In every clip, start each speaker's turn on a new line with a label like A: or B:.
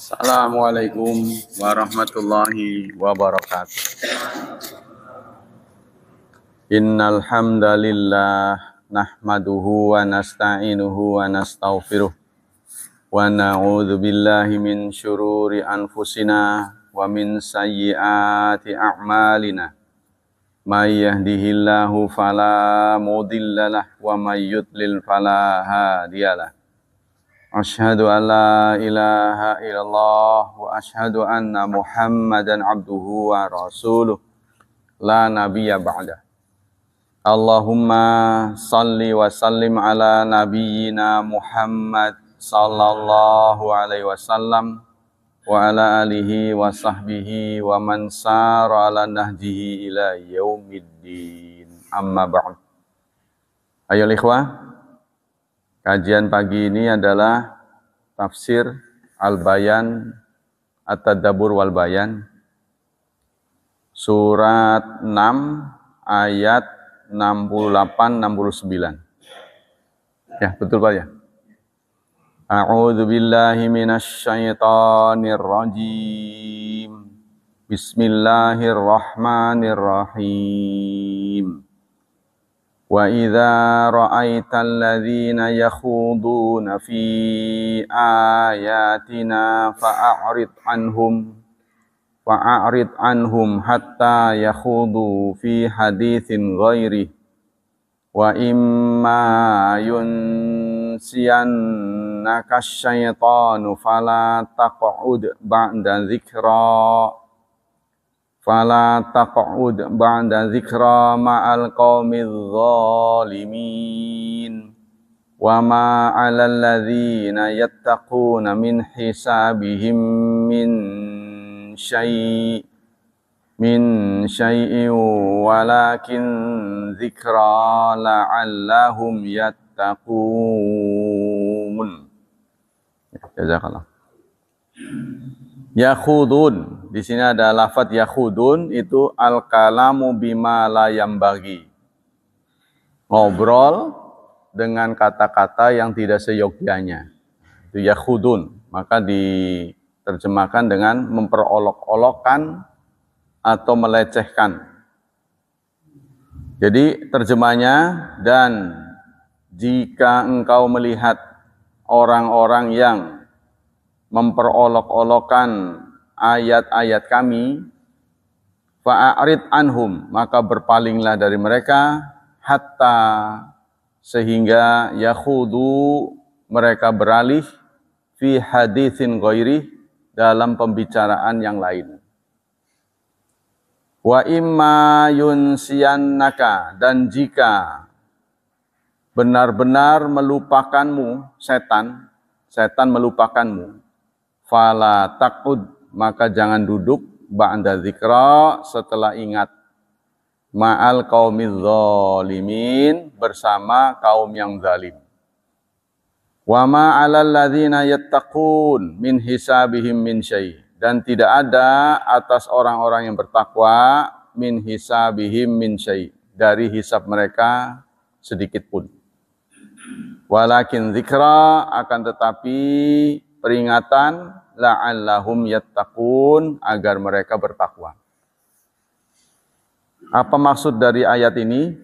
A: Assalamualaikum warahmatullahi wabarakatuh. Innal hamdalillah nahmaduhu wa nasta'inuhu wa nastaghfiruh wa na'udzu billahi min syururi anfusina wa min sayyiati a'malina. May yahdihillahu fala mudhillalah wa may yudlil fala hadiyalah. Asyhadu an la ilaha illallah wa asyhadu anna Muhammadan abduhu wa rasuluh la nabiyya ba'dah. Allahumma salli wa sallim ala nabiyyina Muhammad sallallahu alaihi wasallam wa ala alihi wa sahbihi wa man sara ala nahjihi ila yaumiddin. Amma ba'd. Ayo ikhwah, kajian pagi ini adalah tafsir Al-Bayan At-Tadabbur wal Bayan surat 6 ayat 68-69. Ya, betul Pak ya? A'udzu billahi minasy syaithanir rajim. Bismillahirrahmanirrahim. Wa idza ra'aital ladzina yakhuduna fi ayatina fa'rid anhum hatta yakhudu fi haditsin ghairi wa imma yunsiyannaka syaitanu fala taq'ud ba'da dzikra ma'al qaumidz zalimin wa ma 'alal ladzina yattaquna min hisabihim min syai'in walakin dzikra la'allahum yattaqun. Jazakallah. Yakhudun, di sini ada lafadz yakhudun, itu al-kalamu bima la yambagi. Ngobrol dengan kata-kata yang tidak seyogyanya. Itu yakhudun, maka diterjemahkan dengan memperolok-olokkan atau melecehkan. Jadi terjemahnya, dan jika engkau melihat orang-orang yang memperolok-olokkan ayat-ayat kami, fa'arid anhum, maka berpalinglah dari mereka, hatta, sehingga yakhudu, mereka beralih, fi haditsin ghairi, dalam pembicaraan yang lain. Wa imma yunsiyannaka, dan jika benar-benar melupakanmu, setan melupakanmu, fala taqud, maka jangan duduk, ba'da dzikra, setelah ingat, ma'al qaumidz zalimin, bersama kaum yang zalim. Wa ma 'alal ladzina yattaqun min hisabihim min syai', dan tidak ada atas orang-orang yang bertakwa, min hisabihim min syai', dari hisab mereka sedikit pun. Walakin dzikra, akan tetapi peringatan, la'allahum yattaqun, agar mereka bertakwa. Apa maksud dari ayat ini?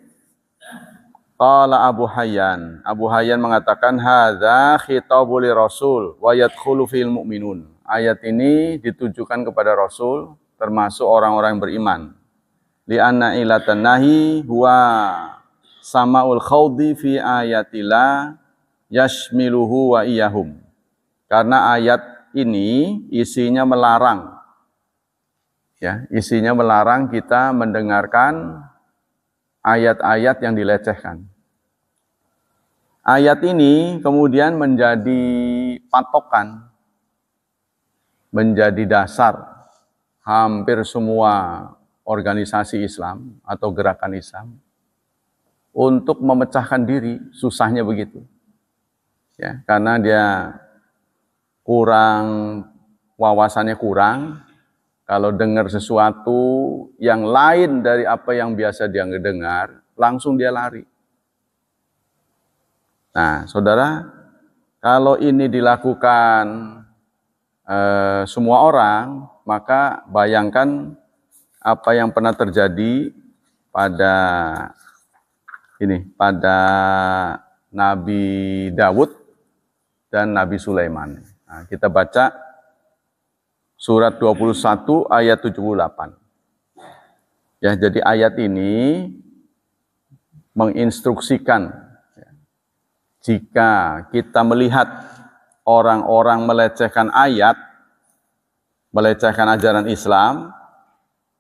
A: Qala Abu Hayyan mengatakan, hadza khitabul rasul wa yadkhulu fil mu'minun. Ayat ini ditujukan kepada Rasul, termasuk orang-orang yang beriman. Li'anna ilatan nahi huwa sama'ul khawdi fi ayatillah yashmiluhu wa iyahum. Karena ayat ini isinya melarang, ya, isinya melarang kita mendengarkan ayat-ayat yang dilecehkan. Ayat ini kemudian menjadi patokan, menjadi dasar hampir semua organisasi Islam atau gerakan Islam untuk memecahkan diri. Susahnya begitu, ya, karena dia kurang, wawasannya kurang. Kalau dengar sesuatu yang lain dari apa yang biasa dia dengar, langsung dia lari. Nah, saudara, kalau ini dilakukan semua orang, maka bayangkan apa yang pernah terjadi pada Nabi Daud dan Nabi Sulaiman. Nah, kita baca surat 21 ayat 78. Ya, jadi ayat ini menginstruksikan jika kita melihat orang-orang melecehkan ayat, melecehkan ajaran Islam,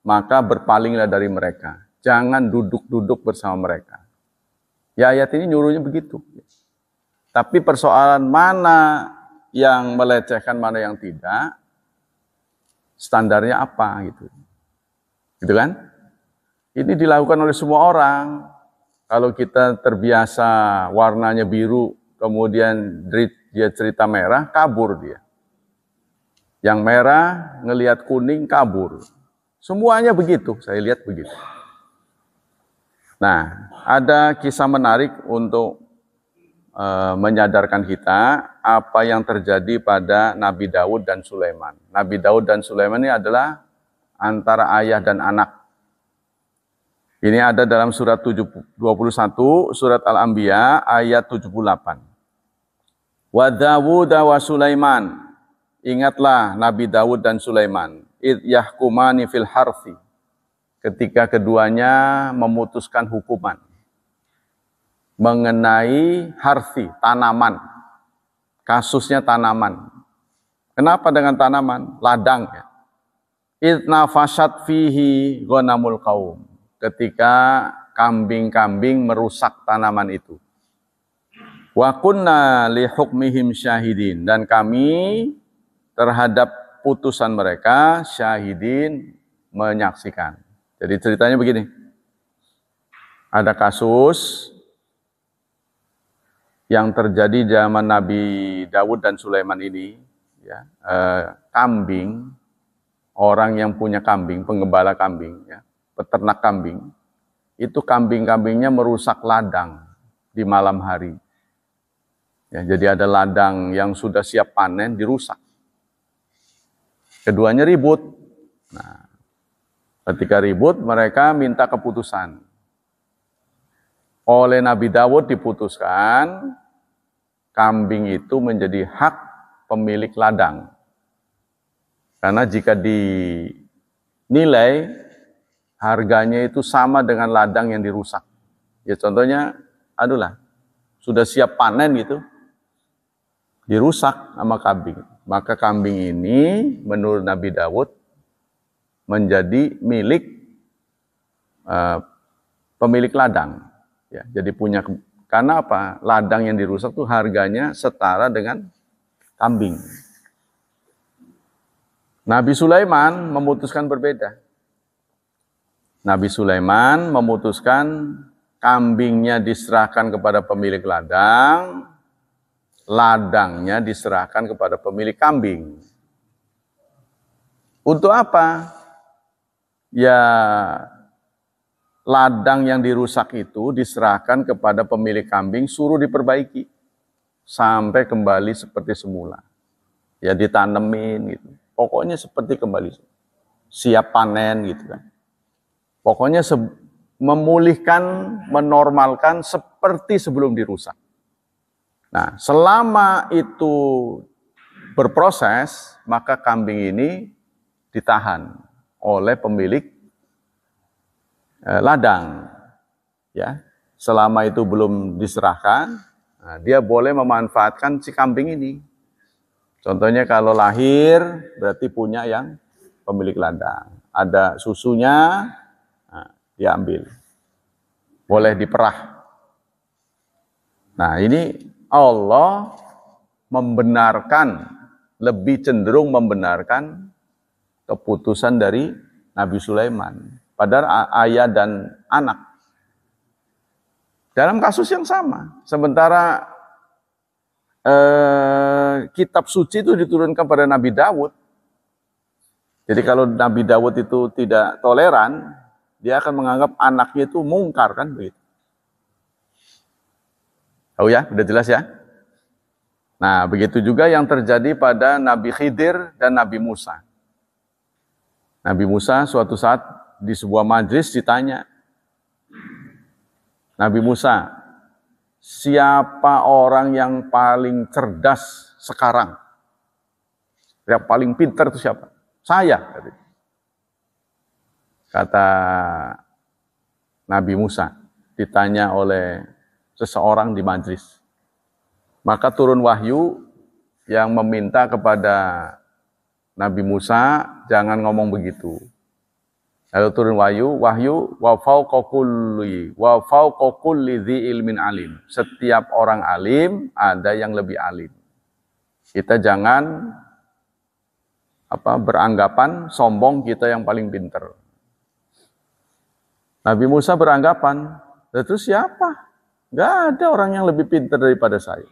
A: maka berpalinglah dari mereka. Jangan duduk-duduk bersama mereka. Ya, ayat ini nyuruhnya begitu. Tapi persoalan mana yang melecehkan, mana yang tidak, standarnya apa gitu. Gitu kan? Ini dilakukan oleh semua orang. Kalau kita terbiasa warnanya biru, kemudian dia cerita merah, kabur dia. Yang merah ngelihat kuning, kabur. Semuanya begitu, saya lihat begitu. Nah, ada kisah menarik untuk menyadarkan kita apa yang terjadi pada Nabi Daud dan Sulaiman. Nabi Daud dan Sulaiman ini adalah antara ayah dan anak. Ini ada dalam surat 21, surat Al-Anbiya ayat 78. Wa Dawud wa Sulaiman. Ingatlah Nabi Daud dan Sulaiman. Id yahkumani fil harfi. Ketika keduanya memutuskan hukuman mengenai harfi, tanaman. Kasusnya tanaman. Kenapa dengan tanaman? Ladang ya. Id nafashat fihi ghanamul qaum. Ketika kambing-kambing merusak tanaman itu. Wa kunna li hukmihim syahidin. Dan kami terhadap putusan mereka syahidin, menyaksikan. Jadi ceritanya begini. Ada kasus yang terjadi zaman Nabi Daud dan Sulaiman ini. Ya, kambing, orang yang punya kambing, penggembala kambing, ya, peternak kambing, itu kambing-kambingnya merusak ladang di malam hari. Ya, jadi ada ladang yang sudah siap panen dirusak. Keduanya ribut. Nah, ketika ribut mereka minta keputusan. Oleh Nabi Daud diputuskan kambing itu menjadi hak pemilik ladang. Karena jika dinilai harganya itu sama dengan ladang yang dirusak. Ya contohnya, sudah siap panen gitu, dirusak sama kambing. Maka kambing ini menurut Nabi Daud menjadi milik pemilik ladang. Ya, jadi punya, karena apa? Ladang yang dirusak tuh harganya setara dengan kambing. Nabi Sulaiman memutuskan berbeda. Nabi Sulaiman memutuskan kambingnya diserahkan kepada pemilik ladang, ladangnya diserahkan kepada pemilik kambing. Untuk apa? Ya, ladang yang dirusak itu diserahkan kepada pemilik kambing, suruh diperbaiki sampai kembali seperti semula. Ya ditanemin gitu. Pokoknya seperti kembali siap panen gitu kan. Pokoknya memulihkan, menormalkan seperti sebelum dirusak. Nah, selama itu berproses, maka kambing ini ditahan oleh pemilik ladang. Ya, selama itu belum diserahkan, dia boleh memanfaatkan si kambing ini. Contohnya kalau lahir, berarti punya yang pemilik ladang. Ada susunya, diambil. Boleh diperah. Nah, ini Allah membenarkan, lebih cenderung membenarkan keputusan dari Nabi Sulaiman. Padahal ayah dan anak. Dalam kasus yang sama. Sementara kitab suci itu diturunkan pada Nabi Daud. Jadi kalau Nabi Daud itu tidak toleran, dia akan menganggap anaknya itu mungkar kan begitu. Oh ya, udah jelas ya? Nah, begitu juga yang terjadi pada Nabi Khidir dan Nabi Musa. Nabi Musa suatu saat di sebuah majelis ditanya, Nabi Musa, siapa orang yang paling cerdas sekarang? Yang paling pintar itu siapa? Saya. Kata Nabi Musa, ditanya oleh seseorang di majelis. Maka turun wahyu yang meminta kepada Nabi Musa, jangan ngomong begitu. Lalu turun wahyu wa fauqa kulli dzi ilmin alim. Setiap orang alim ada yang lebih alim. Kita jangan beranggapan sombong kita yang paling pintar. Nabi Musa beranggapan, itu siapa? Nggak ada orang yang lebih pintar daripada saya.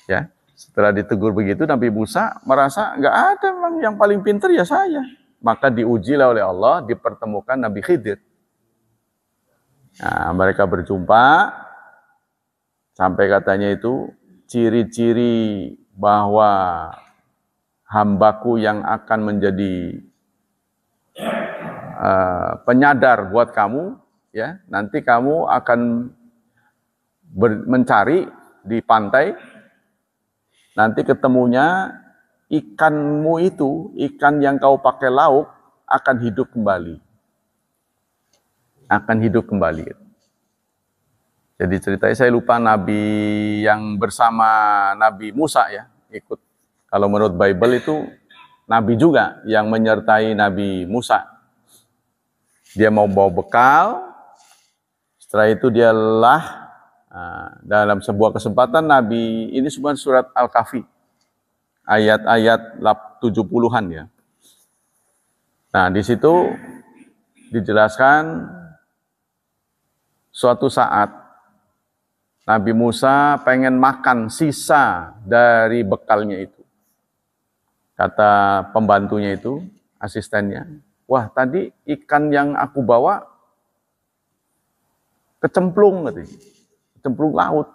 A: Ya, setelah ditegur begitu, Nabi Musa merasa nggak ada yang paling pintar ya saya. Maka diujilah oleh Allah, dipertemukan Nabi Khidir. Nah, mereka berjumpa, sampai katanya itu ciri-ciri bahwa hambaku yang akan menjadi penyadar buat kamu, ya nanti kamu akan mencari di pantai. Nanti ketemunya ikanmu itu, ikan yang kau pakai lauk, akan hidup kembali. Akan hidup kembali. Jadi ceritanya saya lupa Nabi yang bersama Nabi Musa ya, ikut. Kalau menurut Bible itu Nabi juga yang menyertai Nabi Musa. Dia mau bawa bekal, setelah itu dia lelah. Nah, dalam sebuah kesempatan Nabi, ini semua surat Al-Kahfi, ayat-ayat 70-an ya. Nah, di situ dijelaskan suatu saat Nabi Musa pengen makan sisa dari bekalnya itu. Kata pembantunya itu, asistennya, wah tadi ikan yang aku bawa kecemplung katanya. Cemplung laut.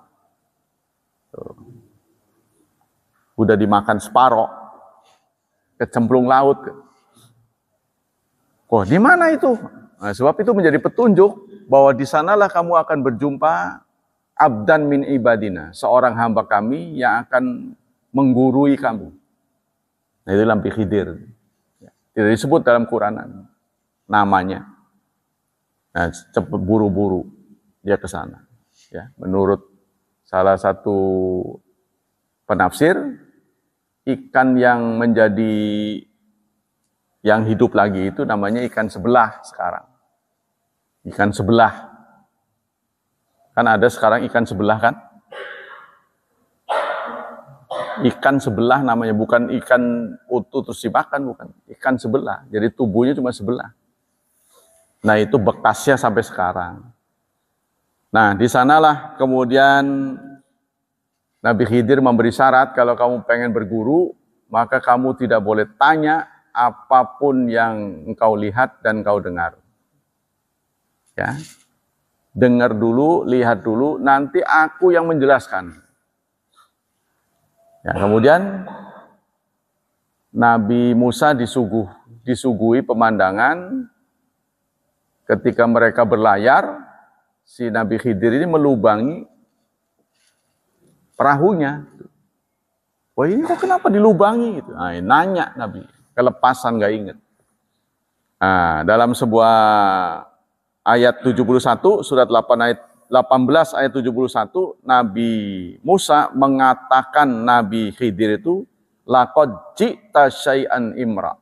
A: Udah dimakan separoh, kecemplung laut. Di mana itu? Nah, sebab itu menjadi petunjuk bahwa di sanalah kamu akan berjumpa abdan min ibadina, seorang hamba kami yang akan menggurui kamu. Nah, itu Nabi Khidir. Tidak disebut dalam Quran namanya. Nah, cepat buru-buru dia ke sana. Ya, menurut salah satu penafsir, ikan yang menjadi yang hidup lagi itu namanya ikan sebelah sekarang. Ikan sebelah. Kan ada sekarang ikan sebelah kan? Ikan sebelah namanya, bukan ikan utuh terus dimakan, bukan. Ikan sebelah, jadi tubuhnya cuma sebelah. Nah itu bekasnya sampai sekarang. Nah, di sanalah kemudian Nabi Khidir memberi syarat, kalau kamu pengen berguru, maka kamu tidak boleh tanya apapun yang engkau lihat dan engkau dengar. Ya. Dengar dulu, lihat dulu, nanti aku yang menjelaskan. Ya, kemudian Nabi Musa disuguhi pemandangan ketika mereka berlayar. Si Nabi Khidir ini melubangi perahunya. Wah ini kok kenapa dilubangi? Gitu. Nah, nanya Nabi, kelepasan gak ingat. Nah, dalam sebuah ayat 71, surat 18 ayat 71, Nabi Musa mengatakan Nabi Khidir itu, laqad ji'ta syai'an imra.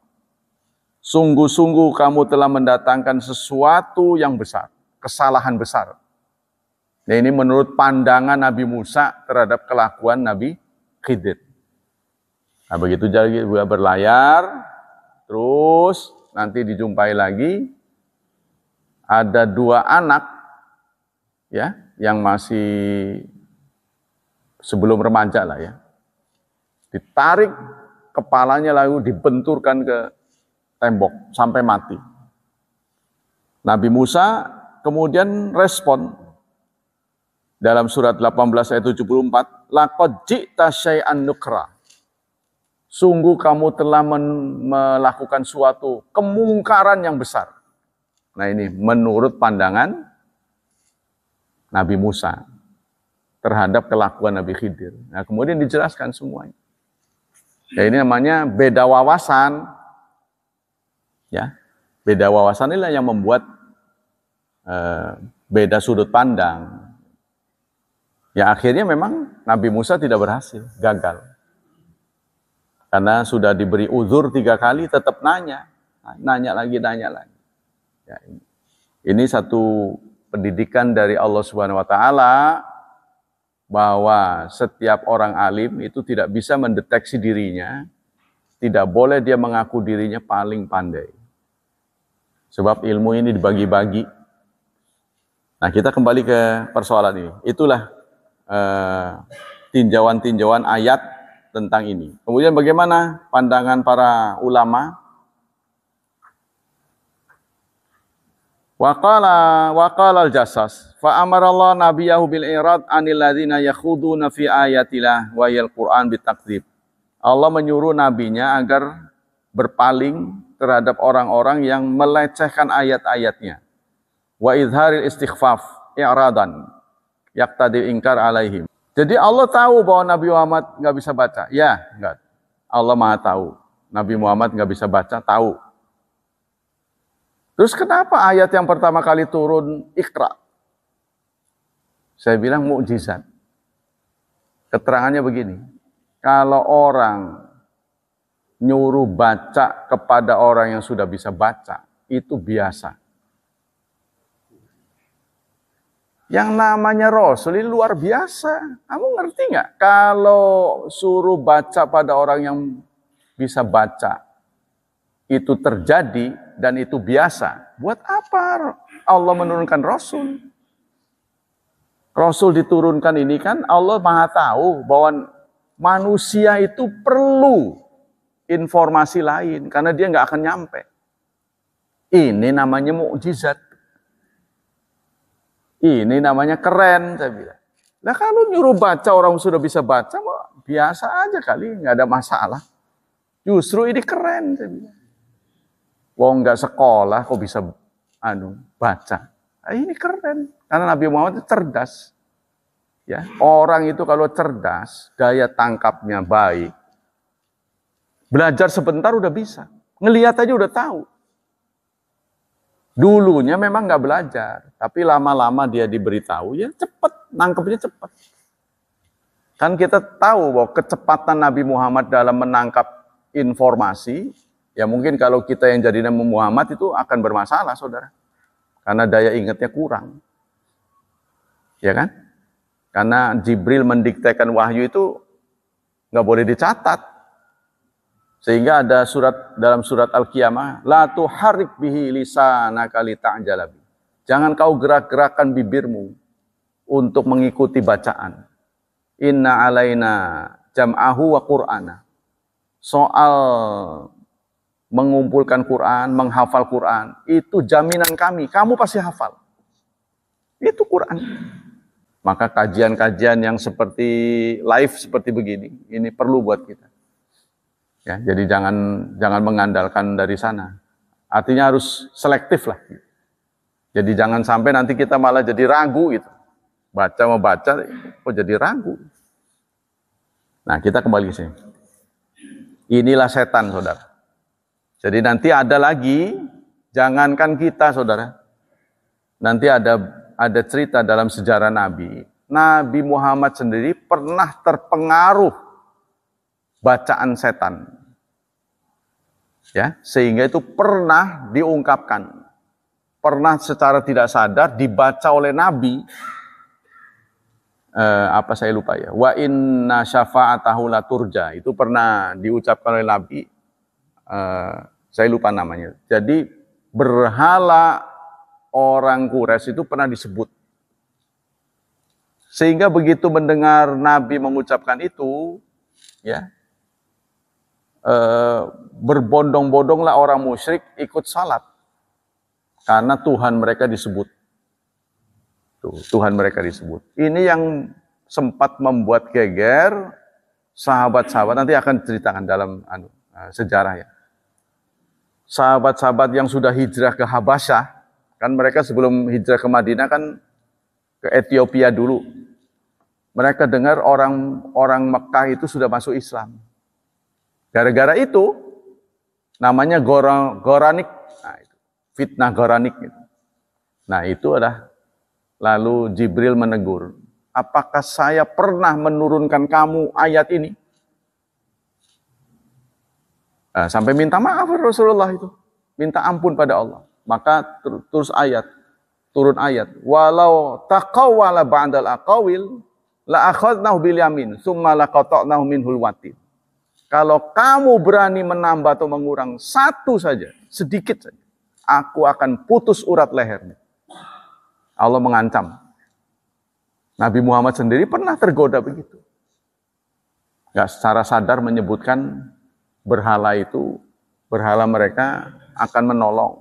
A: Sungguh-sungguh kamu telah mendatangkan sesuatu yang besar. Kesalahan besar. Nah, ini menurut pandangan Nabi Musa terhadap kelakuan Nabi Khidir. Nah, begitu jadi berlayar, terus nanti dijumpai lagi ada dua anak ya yang masih sebelum remaja lah ya. Ditarik kepalanya lalu dibenturkan ke tembok sampai mati. Nabi Musa kemudian respon, dalam surat 18 ayat 74, laqad ji'ta syai'an nukra. Sungguh kamu telah melakukan suatu kemungkaran yang besar. Nah ini menurut pandangan Nabi Musa terhadap kelakuan Nabi Khidir. Nah kemudian dijelaskan semuanya. Ya, ini namanya beda wawasan. Ya, beda wawasan inilah yang membuat beda sudut pandang. Ya akhirnya memang Nabi Musa tidak berhasil, gagal. Karena sudah diberi uzur 3 kali tetap nanya lagi. Ya, ini satu pendidikan dari Allah Subhanahu wa taala bahwa setiap orang alim itu tidak bisa mendeteksi dirinya, tidak boleh dia mengaku dirinya paling pandai. Sebab ilmu ini dibagi-bagi. Nah, kita kembali ke persoalan ini. Itulah tinjauan-tinjauan ayat tentang ini. Kemudian bagaimana pandangan para ulama? Waqala al-Jassas fa amara Allah nabiyahu bil irad anil ladzina yakhuduna fi ayatillah wa yal Qur'an bitakdzib. Allah menyuruh nabinya agar berpaling terhadap orang-orang yang melecehkan ayat-ayatnya. Wa izharil istighfaf i'radan yaqtadi ingkar alaihim. Jadi Allah tahu bahwa Nabi Muhammad nggak bisa baca. Ya, enggak. Allah Maha tahu. Nabi Muhammad nggak bisa baca, tahu. Terus kenapa ayat yang pertama kali turun Iqra? Saya bilang mukjizat. Keterangannya begini. Kalau orang nyuruh baca kepada orang yang sudah bisa baca, itu biasa. Yang namanya Rasul ini luar biasa. Kamu ngerti nggak? Kalau suruh baca pada orang yang bisa baca, itu terjadi dan itu biasa. Buat apa Allah menurunkan Rasul? Rasul diturunkan ini kan Allah Maha tahu bahwa manusia itu perlu informasi lain karena dia nggak akan nyampe. Ini namanya mukjizat. Ini namanya keren, saya bilang. Nah kalau nyuruh baca orang sudah bisa baca, biasa aja kali, nggak ada masalah. Justru ini keren, saya bilang. Wong nggak sekolah kok bisa baca. Nah, ini keren, karena Nabi Muhammad itu cerdas. Ya, orang itu kalau cerdas, daya tangkapnya baik. Belajar sebentar udah bisa, ngelihat aja udah tahu. Dulunya memang nggak belajar, tapi lama-lama dia diberitahu, ya cepet, nangkepnya cepet. Kan kita tahu bahwa kecepatan Nabi Muhammad dalam menangkap informasi, ya mungkin kalau kita yang jadi Nabi Muhammad itu akan bermasalah, saudara. Karena daya ingatnya kurang. Ya kan? Karena Jibril mendiktekan wahyu itu nggak boleh dicatat. Sehingga ada dalam surat Al-Qiyamah, la tuharrik bihi lisanaka lita'jala bi. Jangan kau gerak-gerakkan bibirmu untuk mengikuti bacaan. Inna alaina jam'ahu wa qur'ana. Soal mengumpulkan Quran, menghafal Quran, itu jaminan kami, kamu pasti hafal. Itu Quran. Maka kajian-kajian yang seperti live seperti begini, ini perlu buat kita. Ya, jadi jangan mengandalkan dari sana. Artinya harus selektif lah. Jadi jangan sampai nanti kita malah jadi ragu gitu. Mau baca, kok jadi ragu. Nah, kita kembali ke sini. Inilah setan, saudara. Jadi nanti ada lagi, jangankan kita, saudara. Nanti ada cerita dalam sejarah Nabi. Nabi Muhammad sendiri pernah terpengaruh bacaan setan. Ya, sehingga itu pernah diungkapkan. Pernah secara tidak sadar dibaca oleh Nabi. Saya lupa ya. Wa inna syafa'atahu la turja. Itu pernah diucapkan oleh Nabi. Saya lupa namanya. Jadi berhala orang Quraisy itu pernah disebut. Sehingga begitu mendengar Nabi mengucapkan itu, ya, berbondong-bondonglah orang musyrik ikut salat karena Tuhan mereka disebut. Tuh, Tuhan mereka disebut. Ini yang sempat membuat geger sahabat-sahabat, nanti akan ceritakan dalam sejarah ya. Sahabat-sahabat yang sudah hijrah ke Habasyah, kan mereka sebelum hijrah ke Madinah kan ke Ethiopia dulu. Mereka dengar orang Mekah itu sudah masuk Islam. Gara-gara itu, namanya Goranik, nah, itu, fitnah Goranik. Nah itu adalah, lalu Jibril menegur, apakah saya pernah menurunkan kamu ayat ini? Nah, sampai minta maaf Rasulullah itu, minta ampun pada Allah. Maka turun ayat, walau taqawwala ba'dal aqawil la akhadnahu bil yamin tsumma laqata'nahu minhul watin. Kalau kamu berani menambah atau mengurang satu saja, sedikit saja, aku akan putus urat lehernya. Allah mengancam. Nabi Muhammad sendiri pernah tergoda begitu. Gak secara sadar menyebutkan berhala itu, berhala mereka akan menolong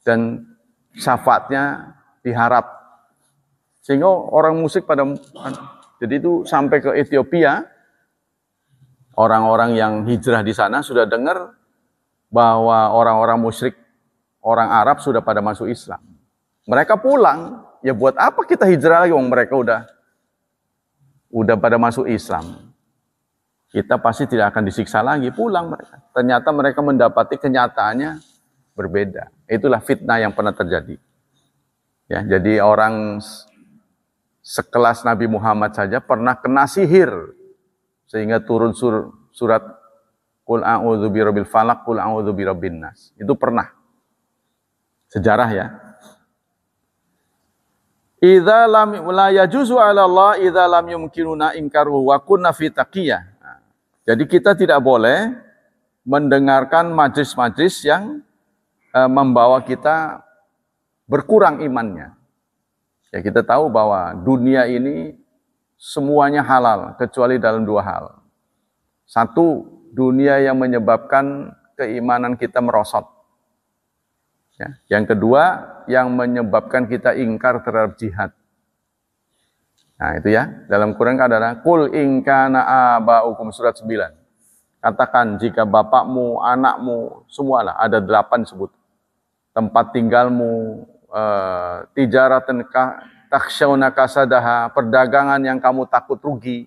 A: dan syafaatnya diharap. Sehingga orang musyrik pada, jadi itu sampai ke Ethiopia, orang-orang yang hijrah di sana sudah dengar bahwa orang-orang musyrik, orang Arab sudah pada masuk Islam. Mereka pulang, ya buat apa kita hijrah lagi, mereka udah pada masuk Islam. Kita pasti tidak akan disiksa lagi, pulang mereka. Ternyata mereka mendapati kenyataannya berbeda. Itulah fitnah yang pernah terjadi. Ya, jadi orang sekelas Nabi Muhammad saja pernah kena sihir, sehingga turun surat Qul a'udzu birabbil falaq, Qul a'udzu birabbin nas. Itu pernah. Sejarah ya. Idza lam la yajuzu 'ala Allah idza lam yumkinuna inkaru wa kunna fi taqiyah. Jadi kita tidak boleh mendengarkan majlis-majlis yang membawa kita berkurang imannya. Ya, kita tahu bahwa dunia ini semuanya halal kecuali dalam dua hal. Satu, dunia yang menyebabkan keimanan kita merosot. Ya. Yang kedua, yang menyebabkan kita ingkar terhadap jihad. Nah itu ya, dalam Quran adalah Qul in kana aba'ukum surat 9. Katakan jika bapakmu, anakmu, semualah, ada 8 sebut. Tempat tinggalmu, tijaratan takhshawna kasadaha, perdagangan yang kamu takut rugi.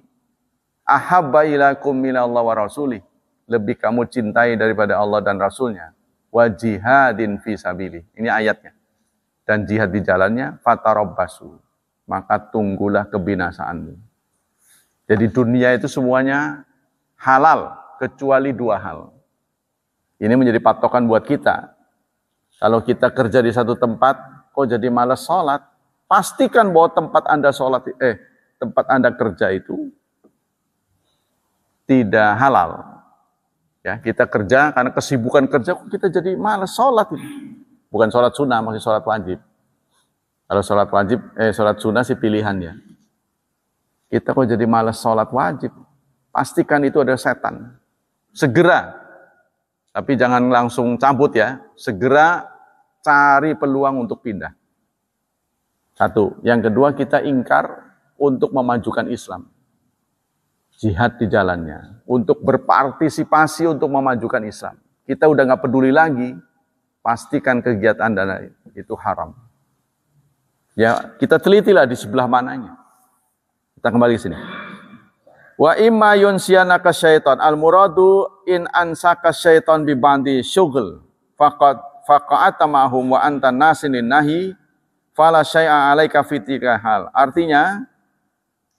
A: Ahabba ilakum minallah wa rasulih, lebih kamu cintai daripada Allah dan Rasulnya. Wa jihadin fi sabilih, ini ayatnya. Dan jihad di jalannya, fatarabbasu, maka tunggulah kebinasaanmu. Jadi dunia itu semuanya halal, kecuali dua hal. Ini menjadi patokan buat kita. Kalau kita kerja di satu tempat, kok jadi malas sholat, pastikan bahwa tempat Anda kerja itu tidak halal. Ya, kita kerja karena kesibukan kerja, kok kita jadi malas sholat ini. Bukan sholat sunnah, masih sholat wajib. Kalau sholat wajib, sholat sunnah sih pilihan ya. Kita kok jadi malas sholat wajib. Pastikan itu ada setan. Segera, tapi jangan langsung cabut ya. Segera cari peluang untuk pindah. Satu. Yang kedua, kita ingkar untuk memajukan Islam. Jihad di jalannya. Untuk berpartisipasi untuk memajukan Islam. Kita udah nggak peduli lagi. Pastikan kegiatan Anda itu haram. Ya, kita telitilah di sebelah mananya. Kita kembali ke sini. Wa imma yunsiyanaka syaitan al-muradu in ansaka syaitan bi bandi syughul faqa'ata ma'hum wa anta nasinin nahi fala syai'a 'alaika fi tilka hal. Artinya,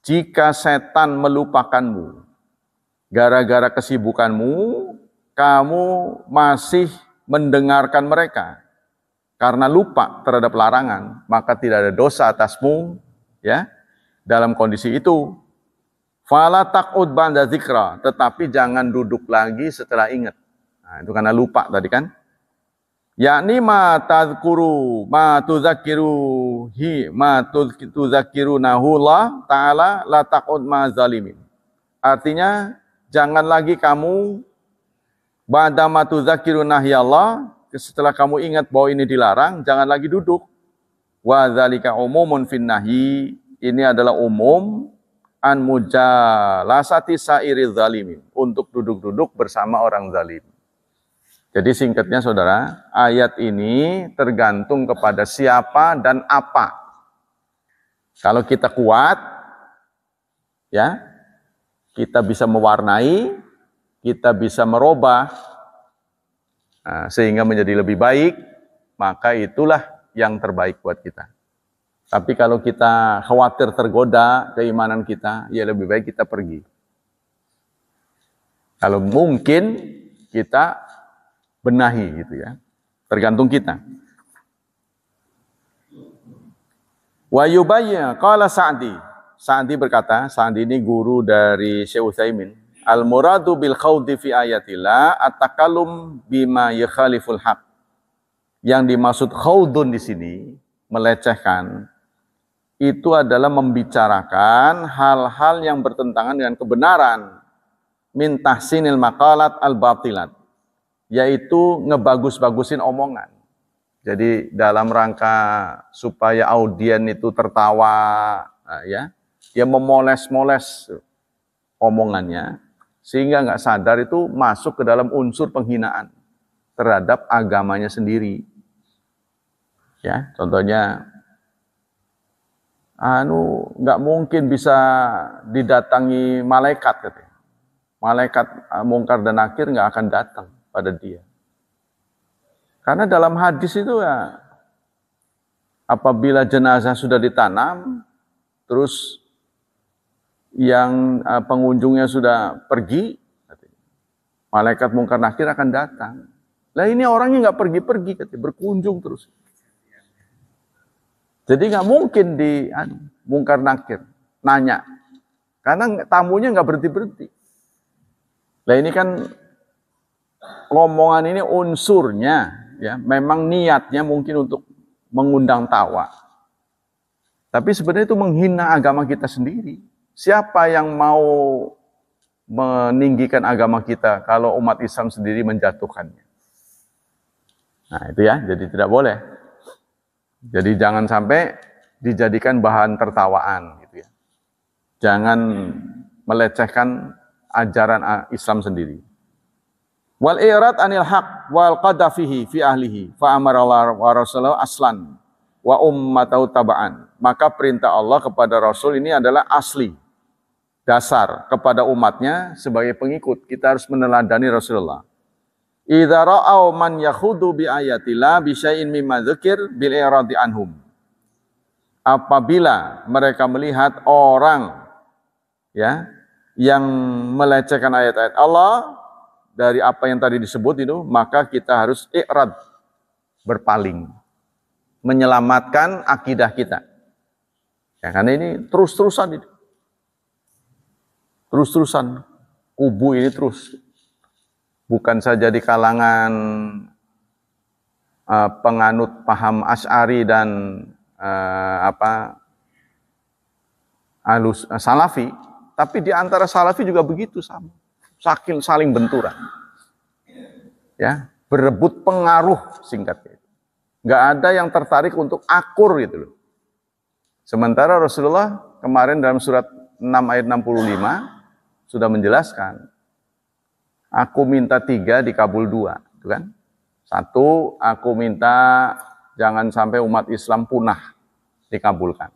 A: jika setan melupakanmu gara-gara kesibukanmu, kamu masih mendengarkan mereka. Karena lupa terhadap larangan, maka tidak ada dosa atasmu, ya. Dalam kondisi itu, fala taqud ba'da dzikra, tetapi jangan duduk lagi setelah ingat. Nah, itu karena lupa tadi kan. Yakni ma tadzkuru ma tudzakiruhi ma tudzakirunahu Allah taala la taqud ma zalimin. Artinya, jangan lagi kamu ba'da ma tudzakirunahi Allah, setelah kamu ingat bahwa ini dilarang, jangan lagi duduk. Wa dzalika umumun fin nahyi, ini adalah umum an mujalasati sairi zalimin, untuk duduk-duduk bersama orang zalim. Jadi singkatnya saudara, ayat ini tergantung kepada siapa dan apa. Kalau kita kuat, ya, kita bisa mewarnai, kita bisa merubah, sehingga menjadi lebih baik, maka itulah yang terbaik buat kita. Tapi kalau kita khawatir tergoda keimanan kita, ya lebih baik kita pergi. Kalau mungkin kita benahi gitu ya. Tergantung kita. Wa yubayyin qala Sa'di. Sa'di berkata, Sa'di ini guru dari Syekh Utsaimin. Al muradu bil khawdi fi ayatillah at-takallum bima yakhaliful haq. Yang dimaksud khawdun di sini, melecehkan, itu adalah membicarakan hal-hal yang bertentangan dengan kebenaran. Min tahsinil maqalat al-batilat, yaitu ngebagus-bagusin omongan. Jadi dalam rangka supaya audien itu tertawa, ya, dia memoles-moles omongannya, sehingga nggak sadar itu masuk ke dalam unsur penghinaan terhadap agamanya sendiri. Ya, contohnya, nggak mungkin bisa didatangi malaikat, katanya. Malaikat mungkar dan nakir nggak akan datang pada dia. Karena dalam hadis itu ya, apabila jenazah sudah ditanam, terus yang pengunjungnya sudah pergi, malaikat mungkar nakir akan datang. Lah ini orangnya nggak pergi-pergi, berkunjung terus. Jadi nggak mungkin di mungkar nakir nanya, karena tamunya nggak berhenti-berhenti. Lah ini kan ngomongan ini unsurnya, ya, memang niatnya mungkin untuk mengundang tawa. Tapi sebenarnya itu menghina agama kita sendiri. Siapa yang mau meninggikan agama kita kalau umat Islam sendiri menjatuhkannya? Nah itu ya, jadi tidak boleh. Jadi jangan sampai dijadikan bahan tertawaan gitu ya. Jangan melecehkan ajaran Islam sendiri. Wal irad anil haq wal qadafihi fi ahlihi fa amara Allah wa Rasulullah aslan wa ummatahu taba'an. Maka perintah Allah kepada Rasul ini adalah asli, dasar, kepada umatnya sebagai pengikut. Kita harus meneladani Rasulullah. Idza ra'au man yakhudu bi ayatillah bi syai'in mimma dzikir bil iradi anhum. Apabila mereka melihat orang, ya, yang melecehkan ayat-ayat Allah dari apa yang tadi disebut itu, maka kita harus i'rad, berpaling, menyelamatkan akidah kita. Ya, karena ini terus-terusan itu. Terus-terusan kubu ini terus. Bukan saja di kalangan penganut paham Asy'ari dan Salafi, tapi di antara Salafi juga begitu sama. Saling benturan. Ya, berebut pengaruh singkatnya. Nggak ada yang tertarik untuk akur gitu loh. Sementara Rasulullah kemarin dalam surat 6 ayat 65 sudah menjelaskan, aku minta 3 dikabul 2, gitu kan? 1, aku minta jangan sampai umat Islam punah, dikabulkan.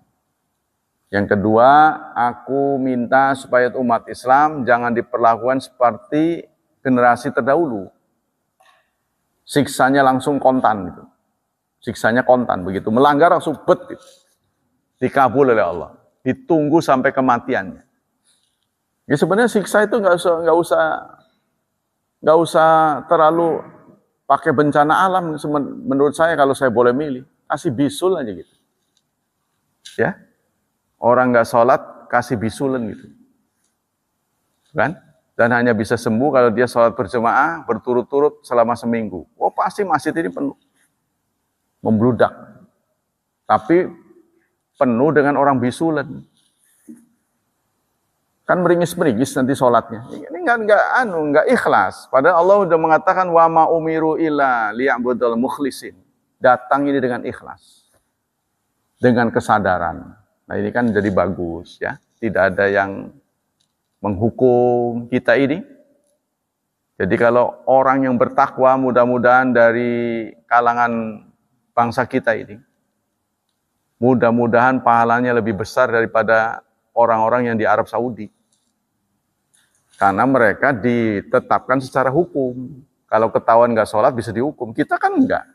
A: Yang kedua, aku minta supaya umat Islam jangan diperlakukan seperti generasi terdahulu. Siksanya langsung kontan gitu. Siksanya kontan, begitu melanggar langsung bet gitu. Dikabul oleh Allah. Ditunggu sampai kematiannya. Ya sebenarnya siksa itu nggak usah terlalu pakai bencana alam. Menurut saya, kalau saya boleh milih, kasih bisul aja gitu. Ya. Orang nggak sholat, kasih bisulan gitu. Kan? Dan hanya bisa sembuh kalau dia sholat berjemaah, berturut-turut selama seminggu. Oh pasti masjid ini penuh. Membludak. Tapi penuh dengan orang bisulan. Kan meringis-meringis nanti sholatnya. Ini nggak ikhlas. Padahal Allah sudah mengatakan, wa ma umiru illa liya'budul mukhlisin. Datang ini dengan ikhlas. dengan kesadaran. Nah ini kan jadi bagus ya. Tidak ada yang menghukum kita ini. Jadi kalau orang yang bertakwa mudah-mudahan dari kalangan bangsa kita ini, mudah-mudahan pahalanya lebih besar daripada orang-orang yang di Arab Saudi. Karena mereka ditetapkan secara hukum. Kalau ketahuan nggak sholat bisa dihukum. Kita kan enggak.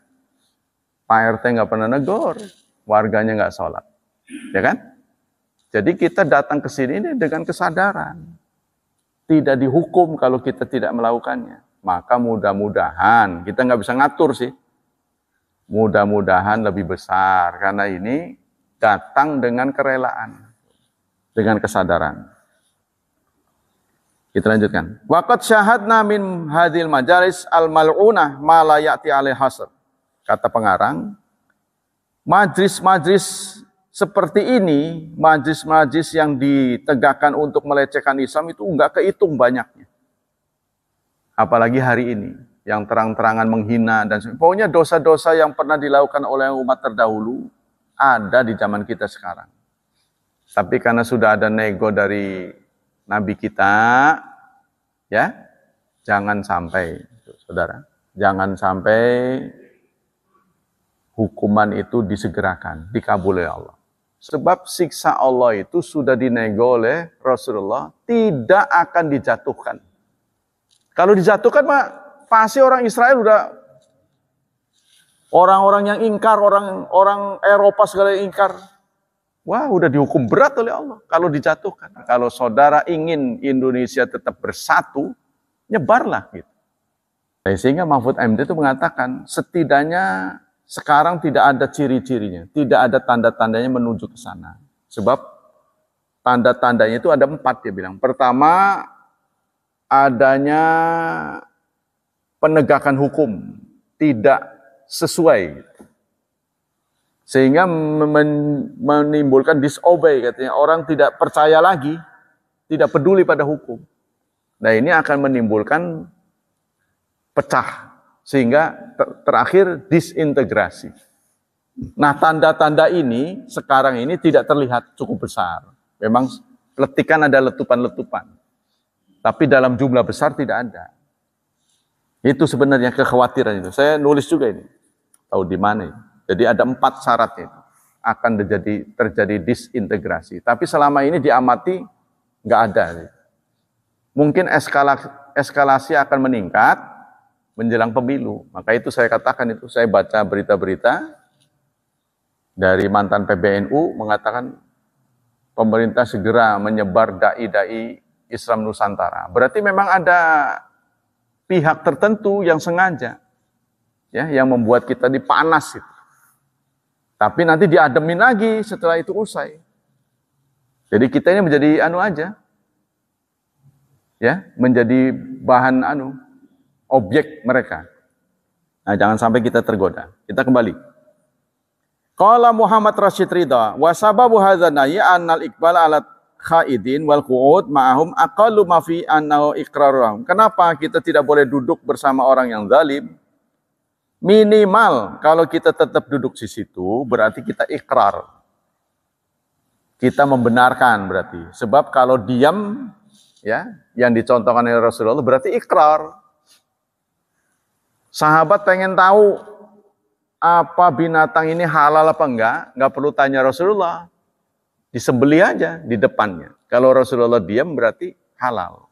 A: Pak RT nggak pernah negor, warganya nggak sholat. Ya kan? Jadi kita datang ke sini ini dengan kesadaran. Tidak dihukum kalau kita tidak melakukannya. Maka mudah-mudahan, kita nggak bisa ngatur sih. Mudah-mudahan lebih besar. Karena ini datang dengan kerelaan. Dengan kesadaran. Kita lanjutkan. Waqad syahadna min hadhil majalis al-mal'unah ma la ya'ti alaihi hasr. Kata pengarang, majlis-majlis seperti ini, majlis-majlis yang ditegakkan untuk melecehkan Islam itu enggak kehitung banyaknya. Apalagi hari ini, yang terang-terangan menghina dan pokoknya dosa-dosa yang pernah dilakukan oleh umat terdahulu ada di zaman kita sekarang. Tapi karena sudah ada nego dari Nabi kita, ya, jangan sampai, saudara, jangan sampai hukuman itu disegerakan, dikabuli oleh Allah. Sebab siksa Allah itu sudah dinego oleh Rasulullah, tidak akan dijatuhkan. Kalau dijatuhkan, Pak, pasti orang Israel udah, orang-orang yang ingkar, orang Eropa segala yang ingkar, wah udah dihukum berat oleh Allah kalau dijatuhkan. Kalau saudara ingin Indonesia tetap bersatu, nyebarlah gitu. Sehingga Mahfud MD itu mengatakan, setidaknya sekarang tidak ada ciri-cirinya, tidak ada tanda-tandanya menuju ke sana. Sebab tanda-tandanya itu ada 4, dia bilang. Pertama, adanya penegakan hukum tidak sesuai, sehingga menimbulkan disobey, katanya. Orang tidak percaya lagi, tidak peduli pada hukum. Nah ini akan menimbulkan pecah, sehingga terakhir disintegrasi. Nah tanda-tanda ini sekarang ini tidak terlihat cukup besar. Memang letikan ada letupan-letupan, tapi dalam jumlah besar tidak ada. Itu sebenarnya kekhawatiran itu. Saya nulis juga ini, tahu di mana ini. Jadi ada 4 syaratnya itu. Akan terjadi disintegrasi. Tapi selama ini diamati nggak ada. Mungkin eskalasi akan meningkat menjelang pemilu. Maka itu saya katakan itu. Saya baca berita-berita dari mantan PBNU mengatakan pemerintah segera menyebar dai-dai Islam Nusantara. Berarti memang ada pihak tertentu yang sengaja, ya, yang membuat kita dipanas itu. Tapi nanti diademin lagi setelah itu usai. Jadi kita ini menjadi aja, ya, menjadi bahan objek mereka. Nah, jangan sampai kita tergoda. Kita kembali. Qala Muhammad Rashid Ridha, wa sababu hadzal nahyi annal iqbal ala khaidin wal qu'ud ma'ahum aqallu ma fi annahu iqraruhum. Kenapa kita tidak boleh duduk bersama orang yang zalim? Minimal kalau kita tetap duduk di situ berarti kita ikrar. Kita membenarkan berarti. Sebab kalau diam, ya, yang dicontohkan oleh Rasulullah berarti ikrar. Sahabat pengen tahu apa binatang ini halal apa enggak perlu tanya Rasulullah. Disembelih aja di depannya. Kalau Rasulullah diam berarti halal.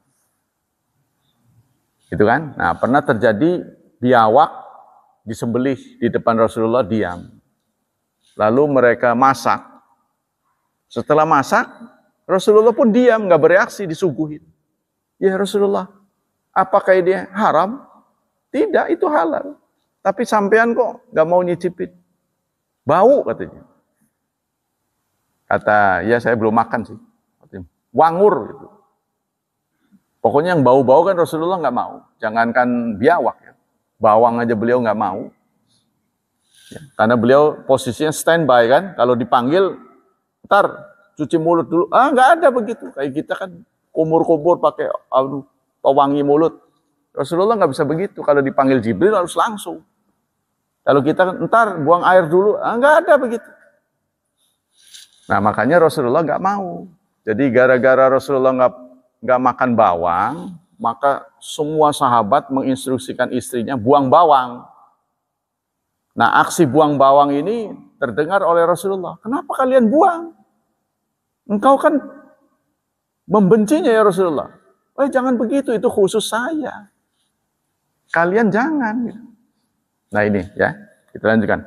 A: Gitu kan? Nah, pernah terjadi biawak disembelih di depan Rasulullah, diam. Lalu mereka masak. Setelah masak, Rasulullah pun diam, nggak bereaksi, disuguhin. Ya Rasulullah, apakah ini haram? Tidak, itu halal. Tapi sampean kok nggak mau nyicipin? Bau katanya. Kata, ya saya belum makan sih. Wangur gitu. Pokoknya yang bau-bau kan Rasulullah nggak mau. Jangankan biawak ya. Bawang aja beliau nggak mau. Ya, karena beliau posisinya standby kan. Kalau dipanggil, ntar cuci mulut dulu. Nggak ada begitu. Kayak kita kan kumur-kumur pakai pewangi mulut. Rasulullah nggak bisa begitu. Kalau dipanggil Jibril harus langsung. Kalau kita ntar buang air dulu. Nggak ada begitu. Nah, makanya Rasulullah nggak mau. Jadi gara-gara Rasulullah nggak makan bawang, maka semua sahabat menginstruksikan istrinya buang bawang. Nah, aksi buang bawang ini terdengar oleh Rasulullah. Kenapa kalian buang? Engkau kan membencinya ya Rasulullah. Jangan begitu, itu khusus saya. Kalian jangan. Nah ini ya, kita lanjutkan.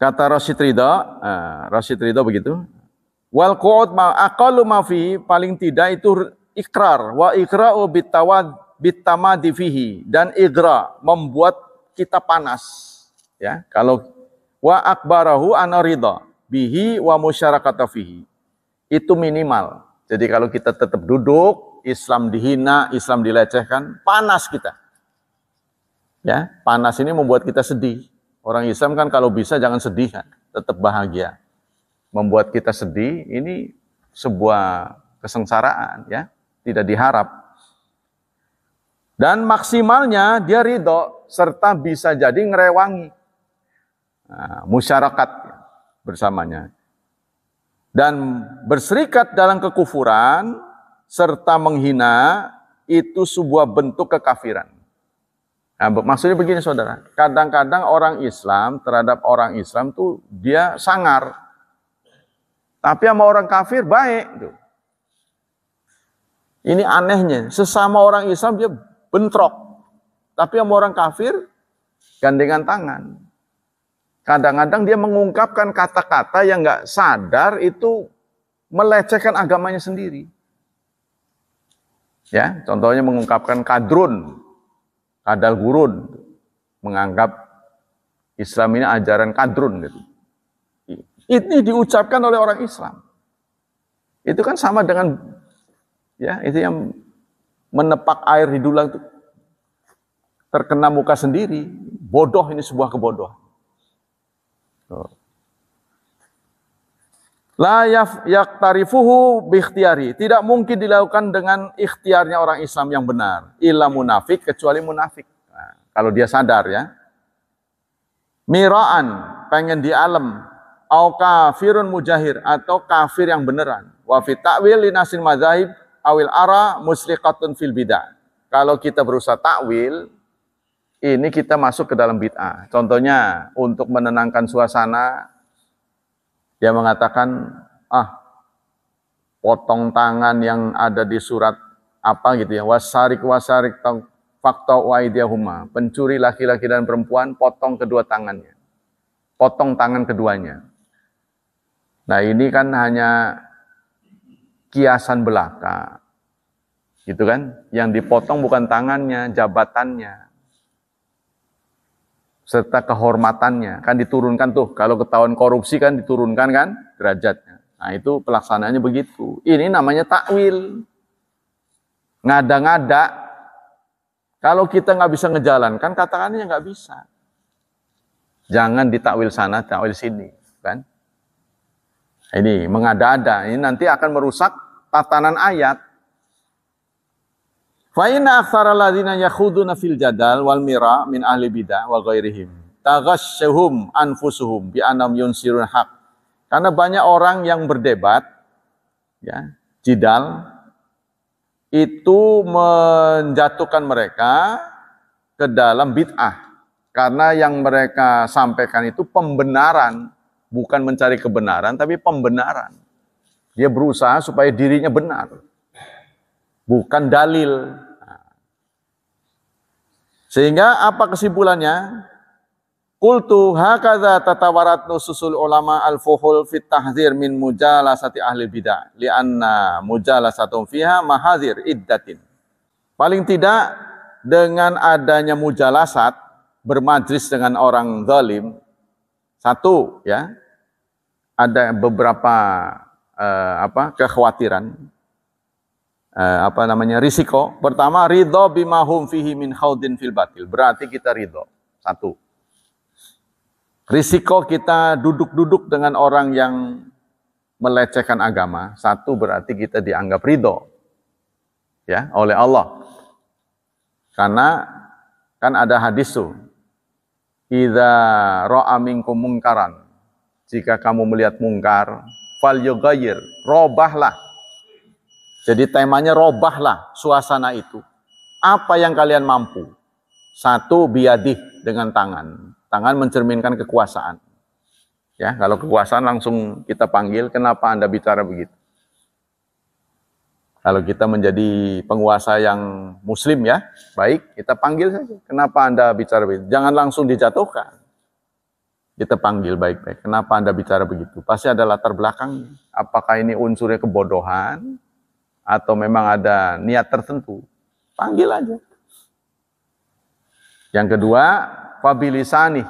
A: Kata Rasyid Ridha begitu. Wal qu'ud ma aqallu ma fi, paling tidak itu ikrar, wa ikra'u bitamadi fihi, dan igra membuat kita panas. Ya, kalau wa akbarahu ana ridha bihi wa musyarakata fihi. Itu minimal. Jadi kalau kita tetap duduk, Islam dihina, Islam dilecehkan, panas kita. Ya, panas ini membuat kita sedih. Orang Islam kan kalau bisa jangan sedih kan, tetap bahagia. Membuat kita sedih ini sebuah kesengsaraan ya, tidak diharap. Dan maksimalnya dia ridho serta bisa jadi ngerewangi masyarakat bersamanya. Dan berserikat dalam kekufuran serta menghina itu sebuah bentuk kekafiran. Nah, maksudnya begini saudara, kadang-kadang orang Islam terhadap orang Islam tuh dia sangar, tapi sama orang kafir baik. Tuh. Ini anehnya, sesama orang Islam dia bentrok, tapi sama orang kafir gandengan tangan. Kadang-kadang dia mengungkapkan kata-kata yang nggak sadar itu melecehkan agamanya sendiri. Ya, contohnya mengungkapkan kadal gurun, menganggap Islam ini ajaran kadrun gitu. Ini diucapkan oleh orang Islam. Itu kan sama dengan ya, itu yang menepak air di dulang itu terkena muka sendiri. Bodoh, ini sebuah kebodohan. La yaktarifuhu bikhtiyari, tidak mungkin dilakukan dengan ikhtiarnya orang Islam yang benar. Illa munafik, kecuali munafik. Nah, kalau dia sadar ya. Miraan, pengen di alam. Au kafirun mujahir, atau kafir yang beneran. Wa fi ta'wil linasin mazahib awil ara musliqatun fil bid'ah. Kalau kita berusaha takwil, ini kita masuk ke dalam bid'ah. Contohnya untuk menenangkan suasana, dia mengatakan, potong tangan yang ada di surat apa gitu ya, wasarik fakta waidiyahuma, pencuri laki-laki dan perempuan, potong kedua tangannya, potong tangan keduanya. Nah ini kan hanya kiasan belaka, gitu kan? Yang dipotong bukan tangannya, jabatannya, serta kehormatannya, kan diturunkan tuh, kalau ketahuan korupsi kan diturunkan kan derajatnya. Nah itu pelaksanaannya begitu. Ini namanya takwil, ngada-ngada. Kalau kita nggak bisa ngejalankan, katakannya nggak bisa. Jangan ditakwil sana, takwil sini, kan? Ini mengada-ada, ini nanti akan merusak tatanan ayat. Fa inna aktsara alladziina yakhuduna fil jadal wal mira min ahli bidah wa ghairihim taghashshahum anfusuhum bi annahum yunsirun haq. Karena banyak orang yang berdebat ya, jidal itu menjatuhkan mereka ke dalam bid'ah. Karena yang mereka sampaikan itu pembenaran, bukan mencari kebenaran tapi pembenaran. Dia berusaha supaya dirinya benar, bukan dalil. Sehingga apa kesimpulannya? Qultu hakadza tatawarat nususul ulama al-fuhul fit tahdzir min mujalasati ahli bidah li'anna mujalasatum fiha mahadzir iddatin. Paling tidak dengan adanya mujalasat, bermajlis dengan orang zalim, satu ya, ada beberapa kekhawatiran, risiko. Pertama, ridho bima hum fihi min khaudin fil batil. Berarti kita ridho. Satu. Risiko kita duduk-duduk dengan orang yang melecehkan agama. Satu, berarti kita dianggap ridho ya oleh Allah. Karena kan ada hadis tuh, idza ra'a minkum munkaran jika kamu melihat mungkar, falyughayyir, robahlah. Jadi temanya robahlah suasana itu. Apa yang kalian mampu? Satu, biyadih, dengan tangan. Tangan mencerminkan kekuasaan. Ya, kalau kekuasaan langsung kita panggil, kenapa Anda bicara begitu? Kalau kita menjadi penguasa yang muslim ya, baik, kita panggil saja. Kenapa Anda bicara begitu? Jangan langsung dijatuhkan. Kita panggil baik-baik. Kenapa Anda bicara begitu? Pasti ada latar belakangnya. Apakah ini unsurnya kebodohan? Atau memang ada niat tertentu? Panggil aja. Yang kedua, fabilisani,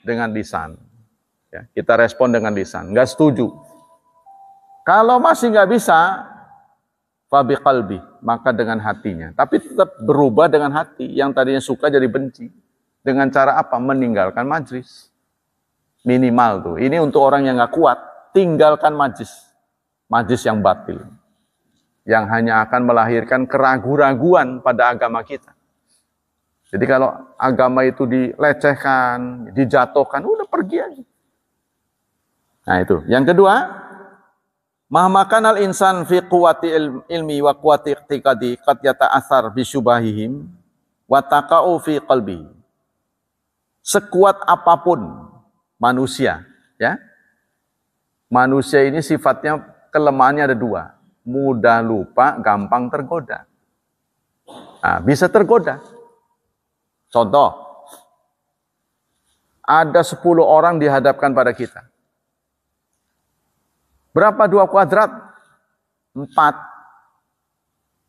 A: dengan lisan. Ya, kita respon dengan lisan. Nggak setuju. Kalau masih nggak bisa, fabiqalbi, maka dengan hatinya. Tapi tetap berubah dengan hati. Yang tadinya suka jadi benci. Dengan cara apa? Meninggalkan majlis. Minimal tuh. Ini untuk orang yang nggak kuat. Tinggalkan majlis. Majlis yang batil. Yang hanya akan melahirkan keraguan-raguan pada agama kita. Jadi kalau agama itu dilecehkan, dijatuhkan, udah pergi aja. Nah itu. Yang kedua, mahmakan al-insan fi quwati ilmi wa quwati i'tiqadi qad yata'athar bi syubahihim wa taqa'u fi qalbi. Sekuat apapun manusia, ya. Manusia ini sifatnya kelemahannya ada dua. Mudah lupa, gampang tergoda. Nah, bisa tergoda. Contoh, ada 10 orang dihadapkan pada kita. Berapa 2 kuadrat? 4.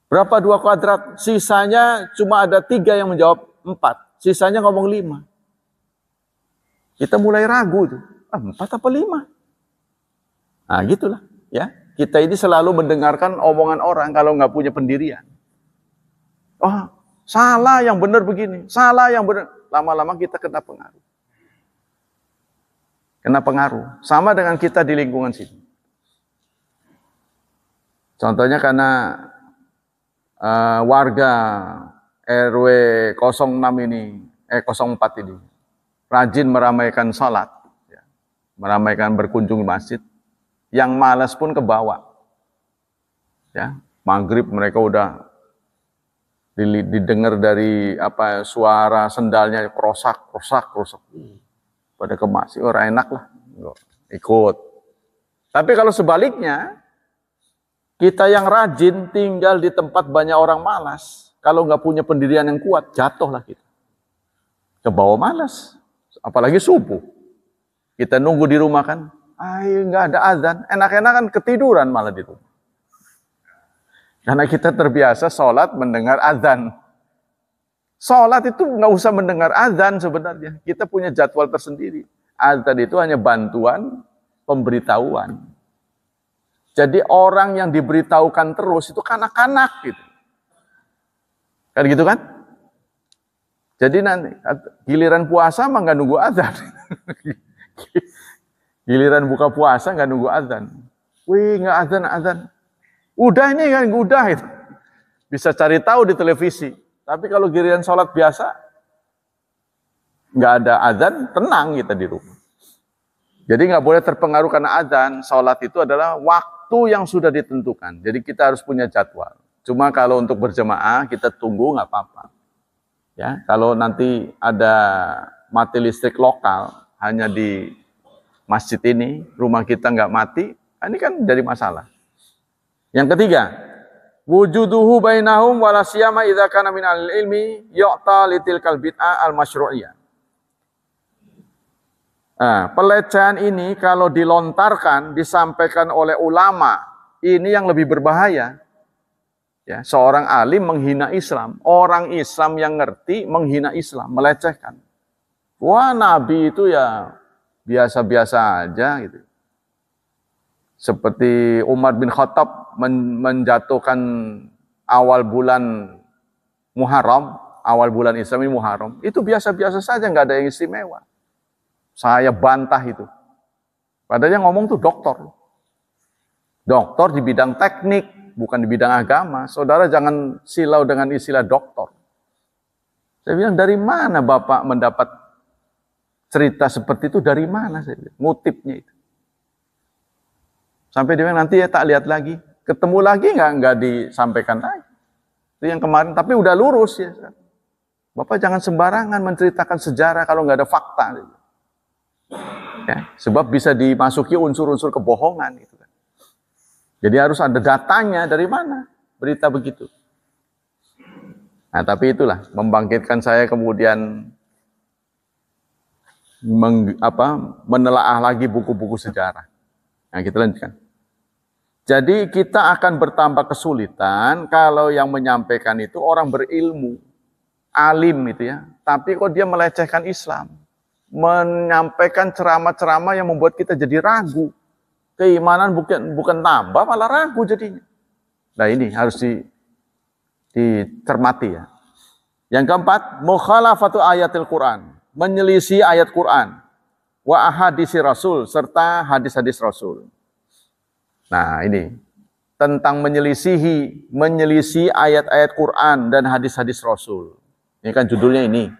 A: Berapa 2 kuadrat? Sisanya cuma ada 3 yang menjawab 4. Sisanya ngomong 5. Kita mulai ragu tuh. 4 apa 5? Nah gitulah. Ya. Kita ini selalu mendengarkan omongan orang kalau nggak punya pendirian. Oh, salah yang benar begini. Salah yang benar. Lama-lama kita kena pengaruh. Kena pengaruh. Sama dengan kita di lingkungan sini. Contohnya karena warga RW 06 ini, 04 ini, rajin meramaikan salat, ya, meramaikan berkunjung masjid, yang malas pun kebawa. Ya, maghrib mereka udah didengar dari suara sendalnya krosak. Pada ke masjid, orang enak lah, ikut. Tapi kalau sebaliknya, kita yang rajin tinggal di tempat banyak orang malas. Kalau nggak punya pendirian yang kuat, jatuhlah kita. Kebawa malas. Apalagi subuh. Kita nunggu di rumah kan. Nggak ada azan. Enak-enak kan ketiduran malah di rumah. Karena kita terbiasa sholat mendengar azan. Sholat itu nggak usah mendengar azan sebenarnya. Kita punya jadwal tersendiri. Azan itu hanya bantuan pemberitahuan. Jadi orang yang diberitahukan terus itu kanak-kanak gitu. Kan gitu kan? Jadi nanti giliran puasa mah nggak nunggu azan. Giliran buka puasa nggak nunggu azan. Wih nggak azan. Udah ini kan udah itu. Bisa cari tahu di televisi. Tapi kalau giliran sholat biasa nggak ada azan, tenang kita di rumah. Jadi nggak boleh terpengaruh karena azan. Sholat itu adalah waktu yang sudah ditentukan. Jadi kita harus punya jadwal. Cuma kalau untuk berjamaah kita tunggu nggak apa-apa. Ya, kalau nanti ada mati listrik lokal hanya di masjid ini, rumah kita nggak mati, ini kan jadi masalah. Yang ketiga, wujuduhu bainahum wala siyama idza kana min al-ilmi yu'ta litilkal bid'ah al-masyru'iyah. Nah, pelecehan ini kalau dilontarkan, disampaikan oleh ulama, ini yang lebih berbahaya. Ya, seorang alim menghina Islam, orang Islam yang ngerti menghina Islam, melecehkan. Wah, Nabi itu ya biasa-biasa aja gitu. Seperti Umar bin Khattab menjatuhkan awal bulan Muharram, awal bulan Islam ini Muharram, itu biasa-biasa saja, nggak ada yang istimewa. Saya bantah itu. Padahal yang ngomong tuh doktor. Doktor di bidang teknik, bukan di bidang agama. Saudara jangan silau dengan istilah doktor. Saya bilang, dari mana Bapak mendapat cerita seperti itu? Dari mana? Saya bilang, ngutipnya itu. Sampai dia bilang, nanti ya tak lihat lagi. Ketemu lagi nggak disampaikan lagi. Itu yang kemarin, tapi udah lurus ya. Bapak jangan sembarangan menceritakan sejarah kalau nggak ada fakta. Ya, sebab bisa dimasuki unsur-unsur kebohongan. Gitu kan. Jadi harus ada datanya dari mana berita begitu. Nah, tapi itulah membangkitkan saya kemudian menelaah lagi buku-buku sejarah. Nah, kita lanjutkan. Jadi kita akan bertambah kesulitan kalau yang menyampaikan itu orang berilmu, alim itu ya. Tapi kok dia melecehkan Islam, menyampaikan ceramah-ceramah yang membuat kita jadi ragu. Keimanan bukan tambah, malah ragu jadinya. Nah ini harus dicermati ya. Yang keempat, mukhalafatu ayatil Quran, menyelisih ayat Quran, wa ahadisi Rasul, serta hadis-hadis Rasul. Nah ini, tentang menyelisih ayat-ayat Quran dan hadis-hadis Rasul. Ini kan judulnya ini.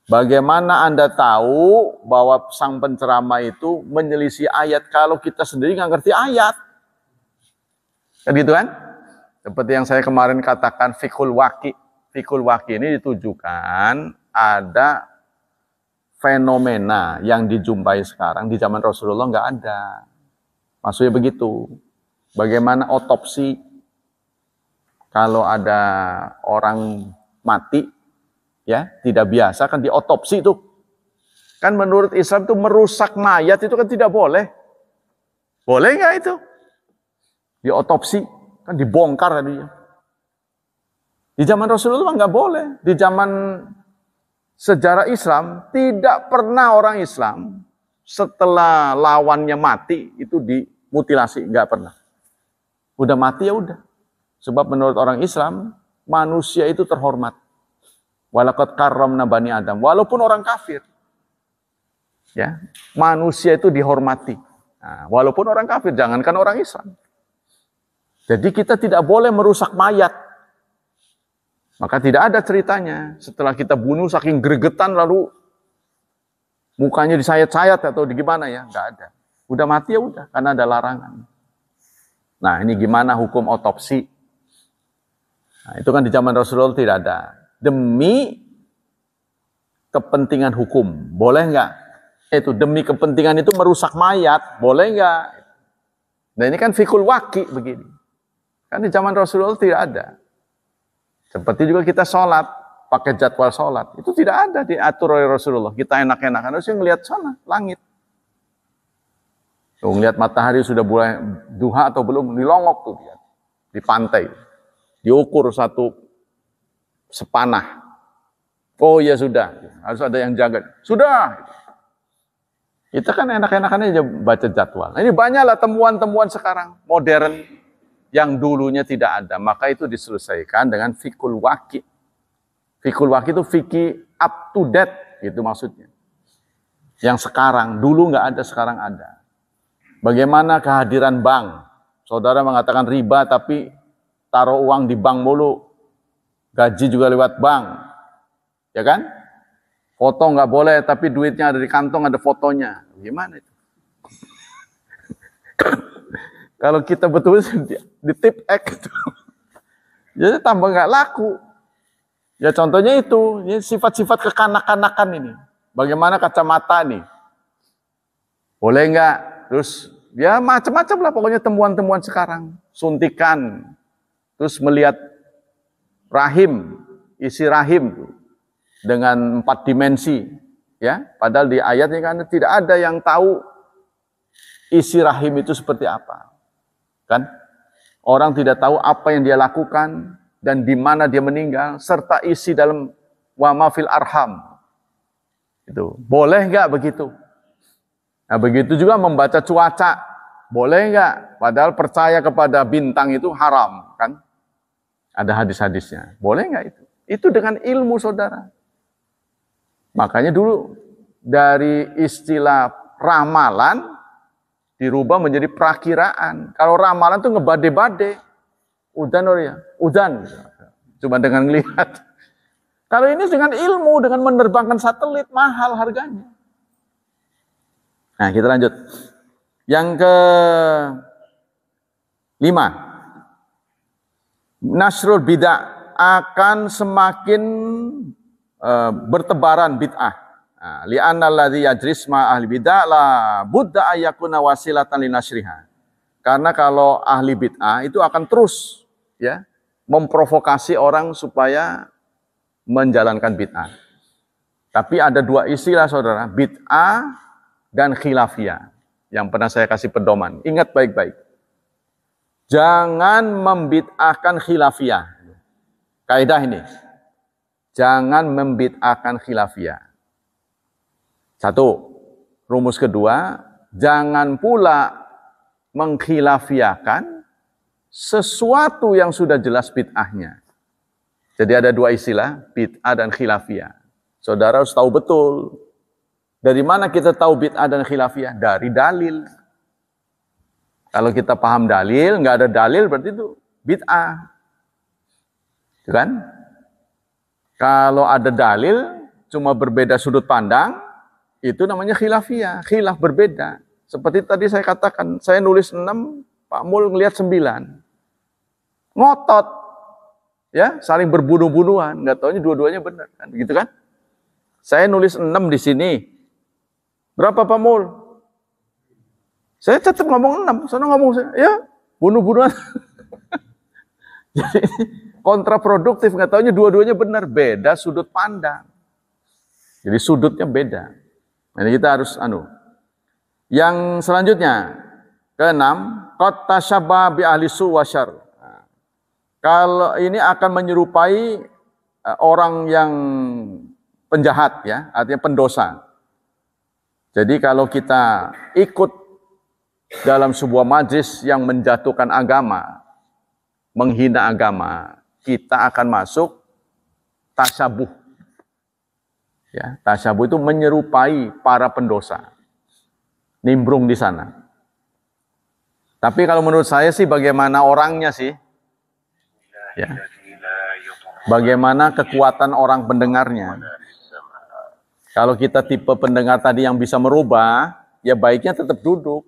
A: Bagaimana Anda tahu bahwa sang penceramah itu menyelisih ayat kalau kita sendiri nggak ngerti ayat? Kan gitu kan? Seperti yang saya kemarin katakan fikul waki. Fikul waki ini ditujukan ada fenomena yang dijumpai sekarang di zaman Rasulullah nggak ada. Maksudnya begitu. Bagaimana otopsi kalau ada orang mati ya tidak biasa kan diotopsi itu. Kan menurut Islam itu merusak mayat itu kan tidak boleh. Boleh nggak itu? Diotopsi kan dibongkar tadinya. Di zaman Rasulullah nggak boleh. Di zaman sejarah Islam tidak pernah orang Islam setelah lawannya mati itu dimutilasi, nggak pernah. Udah mati ya udah. Sebab menurut orang Islam manusia itu terhormat. Walaqad karramna bani Adam, walaupun orang kafir. Ya, manusia itu dihormati. Nah, walaupun orang kafir, jangankan orang Islam. Jadi kita tidak boleh merusak mayat. Maka tidak ada ceritanya setelah kita bunuh saking gregetan lalu mukanya disayat-sayat atau di gimana ya, nggak ada. Udah mati ya udah, karena ada larangan. Nah, ini gimana hukum otopsi? Nah, itu kan di zaman Rasulullah tidak ada. Demi kepentingan hukum, boleh nggak? Itu demi kepentingan itu merusak mayat, boleh nggak? Nah ini kan fikul waki begini. Kan di zaman Rasulullah tidak ada. Seperti juga kita sholat, pakai jadwal sholat. Itu tidak ada diatur oleh Rasulullah. Kita enak-enakan, harusnya ngelihat sana, langit. Tuh, ngelihat matahari sudah mulai duha atau belum, dilongok tuh dia. Di pantai. Diukur satu sepanah. Oh ya sudah, harus ada yang jaga. Sudah. Kita kan enak-enakannya aja baca jadwal. Nah, ini banyaklah temuan-temuan sekarang modern yang dulunya tidak ada. Maka itu diselesaikan dengan fikul waki. Fikul waki itu fikih up to date, gitu maksudnya. Yang sekarang, dulu nggak ada, sekarang ada. Bagaimana kehadiran bank? Saudara mengatakan riba, tapi taruh uang di bank mulu. Gaji juga lewat bank, ya kan? Foto nggak boleh, tapi duitnya ada di kantong, ada fotonya. Gimana itu? Kalau kita betul di tip X itu, jadi tambah nggak laku. Ya contohnya itu, ini sifat-sifat kekanak-kanakan ini. Bagaimana kacamata nih? Boleh nggak? Terus ya macam-macam lah pokoknya temuan-temuan sekarang. Suntikan, terus melihat rahim, isi rahim dengan 4 dimensi, ya. Padahal di ayatnya kan tidak ada yang tahu isi rahim itu seperti apa, kan? Orang tidak tahu apa yang dia lakukan dan di mana dia meninggal, serta isi dalam wa ma fil arham. Itu boleh nggak begitu? Nah begitu juga membaca cuaca, boleh nggak? Padahal percaya kepada bintang itu haram, kan? Ada hadis-hadisnya. Boleh nggak itu? Itu dengan ilmu saudara. Makanya dulu dari istilah ramalan dirubah menjadi perakiraan. Kalau ramalan tuh ngebade-bade. Udan ya, udan. Cuma dengan ngelihat. Kalau ini dengan ilmu, dengan menerbangkan satelit, mahal harganya. Nah kita lanjut. Yang kelima, nasrul bid'ah, akan semakin bertebaran bid'ah. Li'anna alladhi yajris ma ahli bid'ah la budda ayyakuna wasilatan linasriha. Karena kalau ahli bid'ah itu akan terus ya memprovokasi orang supaya menjalankan bid'ah. Tapi ada dua istilah saudara, bid'ah dan khilafiyah, yang pernah saya kasih pedoman. Ingat baik-baik. Jangan membid'ahkan khilafiyah. Kaidah ini. Jangan membid'ahkan khilafiyah. Satu, rumus kedua, jangan pula mengkhilafiyahkan sesuatu yang sudah jelas bid'ahnya. Jadi ada dua istilah, bid'ah dan khilafiyah. Saudara harus tahu betul. Dari mana kita tahu bid'ah dan khilafiyah? Dari dalil. Kalau kita paham dalil, nggak ada dalil berarti itu bid'ah. Kan? Kalau ada dalil, cuma berbeda sudut pandang, itu namanya khilafiyah. Khilaf berbeda. Seperti tadi saya katakan, saya nulis 6, Pak Mul ngelihat 9. Ngotot. Ya, saling berbunuh-bunuhan. Nggak taunya dua-duanya benar. Kan? Gitu kan? Saya nulis 6 di sini. Berapa Pak Mul? Saya tetap ngomong 6. Saya ngomong, ya, bunuh-bunuhan. Jadi kontraproduktif. Nggak taunya dua-duanya benar. Beda sudut pandang. Jadi sudutnya beda. Nah, ini kita harus Yang selanjutnya, keenam, qad tasyabbaha bi ahli su wa syarr. Kalau ini akan menyerupai orang yang penjahat ya, artinya pendosa. Jadi kalau kita ikut dalam sebuah majlis yang menjatuhkan agama, menghina agama, kita akan masuk tasyabuh. Ya, tasyabuh itu menyerupai para pendosa. Nimbrung di sana. Tapi kalau menurut saya sih bagaimana orangnya sih? Ya. Bagaimana kekuatan orang pendengarnya? Kalau kita tipe pendengar tadi yang bisa merubah, ya baiknya tetap duduk.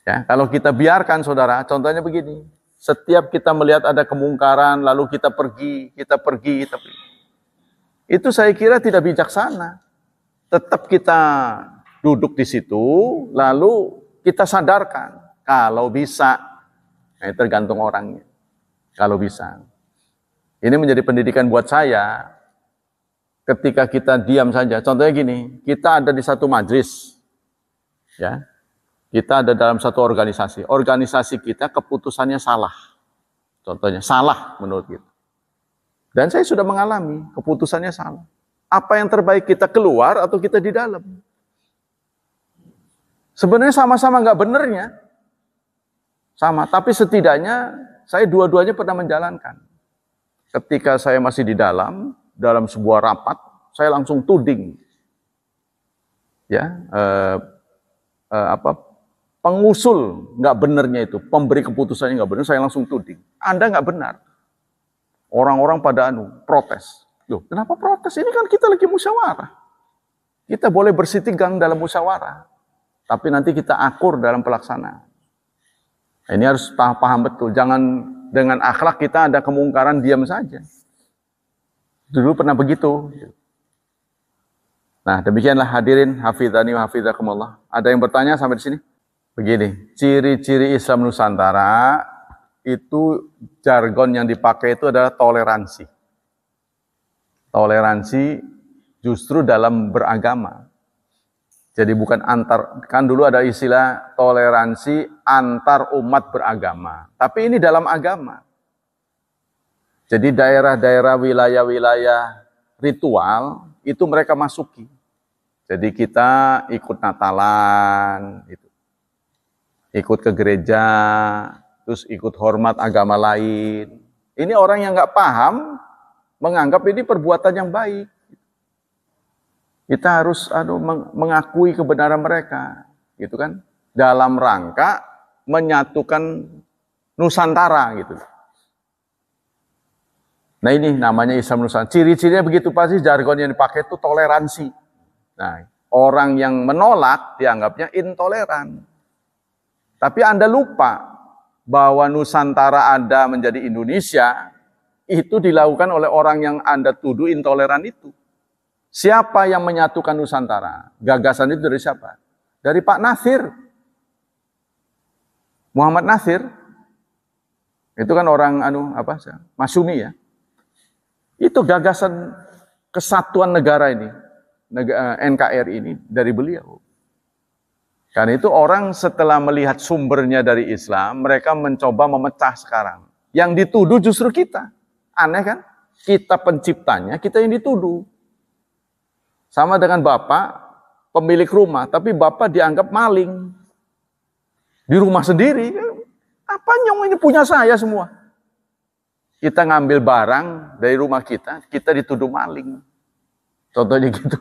A: Ya, kalau kita biarkan saudara, contohnya begini. Setiap kita melihat ada kemungkaran, lalu kita pergi. Itu saya kira tidak bijaksana. Tetap kita duduk di situ, lalu kita sadarkan. Kalau bisa, nah tergantung orangnya. Kalau bisa. Ini menjadi pendidikan buat saya. Ketika kita diam saja, contohnya gini, kita ada di satu majlis. Ya. Kita ada dalam satu organisasi. Organisasi kita keputusannya salah. Contohnya, salah menurut kita. Dan saya sudah mengalami, keputusannya salah. Apa yang terbaik, kita keluar atau kita di dalam? Sebenarnya sama-sama nggak benernya. Sama, tapi setidaknya saya dua-duanya pernah menjalankan. Ketika saya masih di dalam sebuah rapat, saya langsung tuding. Ya, pengusul nggak benernya itu, pemberi keputusannya nggak benar, saya langsung tuding. Anda nggak benar. Orang-orang pada protes. Loh, kenapa protes? Ini kan kita lagi musyawarah. Kita boleh bersitegang dalam musyawarah. Tapi nanti kita akur dalam pelaksanaan. Nah, ini harus paham betul. Jangan dengan akhlak kita ada kemungkaran diam saja. Dulu pernah begitu. Nah, demikianlah hadirin hafizani wa hafizakumullah. Ada yang bertanya sampai di sini? Begini, ciri-ciri Islam Nusantara itu jargon yang dipakai itu adalah toleransi. Toleransi justru dalam beragama. Jadi bukan kan dulu ada istilah toleransi antar umat beragama. Tapi ini dalam agama. Jadi daerah-daerah wilayah-wilayah ritual itu mereka masuki. Jadi kita ikut Natalan, ikut ke gereja, terus ikut hormat agama lain. Ini orang yang nggak paham menganggap ini perbuatan yang baik. Kita harus mengakui kebenaran mereka, gitu kan? Dalam rangka menyatukan Nusantara, gitu. Nah ini namanya Islam Nusantara. Ciri-cirinya begitu pasti, jargon yang dipakai itu toleransi. Nah, Orang yang menolak dianggapnya intoleran. Tapi Anda lupa bahwa Nusantara Anda menjadi Indonesia itu dilakukan oleh orang yang Anda tuduh intoleran itu. Siapa yang menyatukan Nusantara? Gagasan itu dari siapa? Dari Pak Nasir. Muhammad Nasir. Itu kan orang Masyumi ya. Itu gagasan kesatuan negara ini, NKRI ini dari beliau. Karena itu orang setelah melihat sumbernya dari Islam, mereka mencoba memecah sekarang. Yang dituduh justru kita. Aneh kan? Kita penciptanya, kita yang dituduh. Sama dengan bapak, pemilik rumah, tapi bapak dianggap maling. Di rumah sendiri, apa nyong ini punya saya semua. Kita ngambil barang dari rumah kita dituduh maling. Contohnya gitu.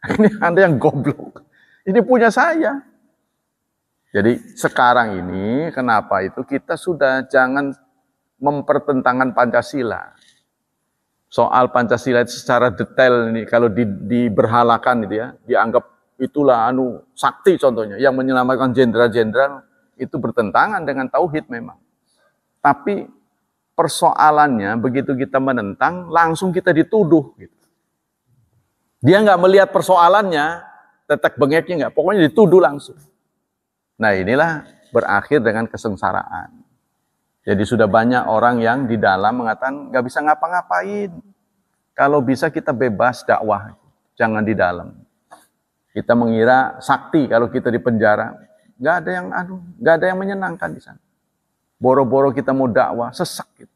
A: Ini Anda yang goblok. Ini punya saya. Jadi sekarang ini kenapa itu kita sudah jangan mempertentangkan Pancasila. Soal Pancasila secara detail ini kalau diberhalakan itu ya, dianggap itulah sakti contohnya yang menyelamatkan jenderal-jenderal itu bertentangan dengan tauhid memang. Tapi persoalannya begitu kita menentang langsung kita dituduh gitu. Dia nggak melihat persoalannya, tetek bengeknya nggak, pokoknya dituduh langsung. Nah inilah berakhir dengan kesengsaraan. Jadi sudah banyak orang yang di dalam mengatakan nggak bisa ngapa-ngapain. Kalau bisa kita bebas dakwah, jangan di dalam. Kita mengira sakti kalau kita di penjara, nggak ada yang menyenangkan di sana. Boro-boro kita mau dakwah, sesak gitu.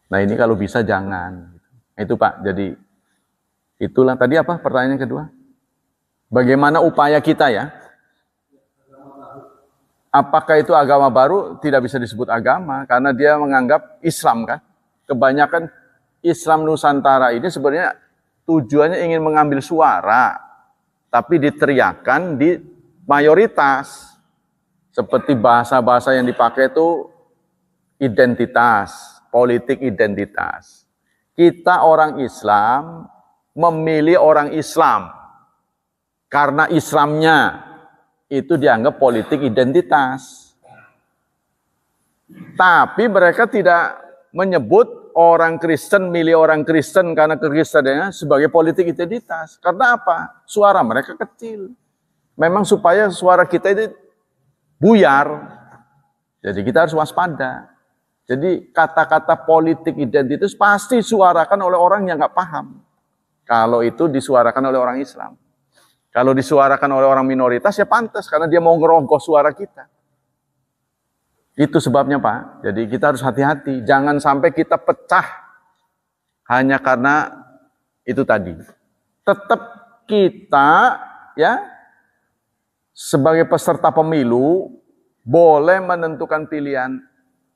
A: Nah ini kalau bisa jangan. Itu Pak, jadi itulah tadi apa pertanyaan kedua? Bagaimana upaya kita ya? Apakah itu agama baru? Tidak bisa disebut agama, karena dia menganggap Islam kan. Kebanyakan Islam Nusantara ini sebenarnya tujuannya ingin mengambil suara, tapi diteriakan di mayoritas. Seperti bahasa-bahasa yang dipakai itu identitas, politik identitas. Kita orang Islam memilih orang Islam karena Islamnya. Itu dianggap politik identitas. Tapi mereka tidak menyebut orang Kristen milih orang Kristen karena kekristenannya sebagai politik identitas. Karena apa? Suara mereka kecil. Memang supaya suara kita itu buyar. Jadi kita harus waspada. Jadi kata-kata politik identitas pasti disuarakan oleh orang yang nggak paham. Kalau itu disuarakan oleh orang Islam. Kalau disuarakan oleh orang minoritas ya pantas karena dia mau ngerongkos suara kita. Itu sebabnya Pak. Jadi kita harus hati-hati. Jangan sampai kita pecah hanya karena itu tadi. Tetap kita ya sebagai peserta pemilu boleh menentukan pilihan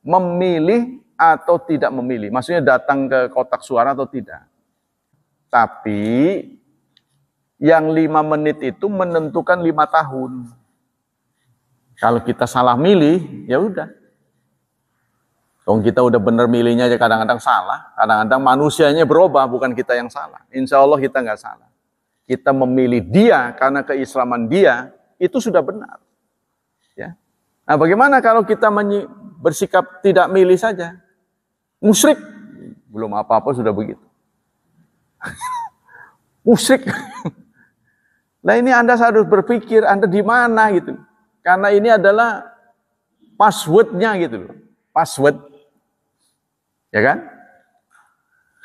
A: memilih atau tidak memilih. Maksudnya datang ke kotak suara atau tidak. Tapi yang 5 menit itu menentukan 5 tahun. Kalau kita salah milih, ya udah. Kalau kita udah benar milihnya aja kadang-kadang salah. Kadang-kadang manusianya berubah, bukan kita yang salah. Insya Allah kita nggak salah. Kita memilih dia karena keislaman dia, itu sudah benar. Ya. Nah bagaimana kalau kita bersikap tidak milih saja? Musyrik. Belum apa-apa sudah begitu. Musyrik. Nah ini Anda harus berpikir Anda di mana gitu. Karena ini adalah passwordnya gitu loh. Password. Ya kan?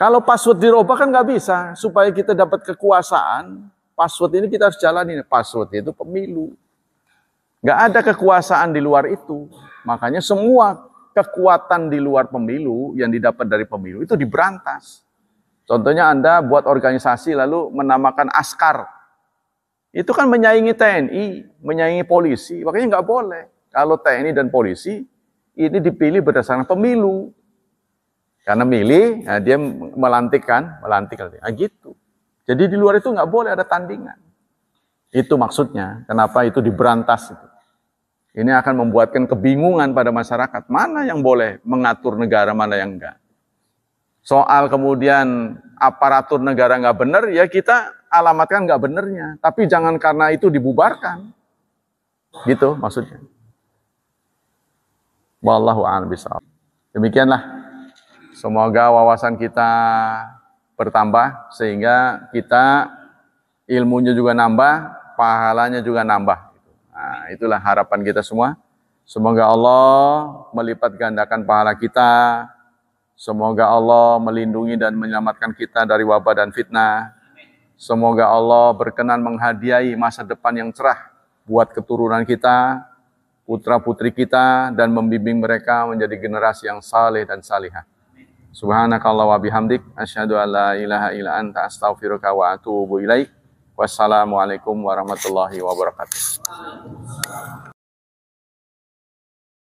A: Kalau password dirubah kan nggak bisa. Supaya kita dapat kekuasaan, password ini kita harus jalani. Password itu pemilu. Nggak ada kekuasaan di luar itu. Makanya semua kekuatan di luar pemilu yang didapat dari pemilu itu diberantas. Contohnya Anda buat organisasi lalu menamakan askar. Itu kan menyaingi TNI, menyaingi polisi. Makanya nggak boleh. Kalau TNI dan polisi, ini dipilih berdasarkan pemilu. Karena milih, nah dia melantik. Nah gitu. Jadi di luar itu nggak boleh ada tandingan. Itu maksudnya. Kenapa itu diberantas. Ini akan membuatkan kebingungan pada masyarakat. Mana yang boleh mengatur negara, mana yang enggak. Soal kemudian aparatur negara nggak benar, ya kita alamatkan nggak benernya, tapi jangan karena itu dibubarkan. Gitu maksudnya. Wallahu a'lam bishawab. Demikianlah. Semoga wawasan kita bertambah sehingga kita ilmunya juga nambah, pahalanya juga nambah. Nah, itulah harapan kita semua. Semoga Allah melipat gandakan pahala kita. Semoga Allah melindungi dan menyelamatkan kita dari wabah dan fitnah. Semoga Allah berkenan menghadiahi masa depan yang cerah buat keturunan kita, putra-putri kita, dan membimbing mereka menjadi generasi yang saleh dan salihah. Subhanakallah wa bihamdik, asyhadu an la ilaha illa anta astaghfiruka wa atubu ilaik. Wassalamualaikum warahmatullahi wabarakatuh.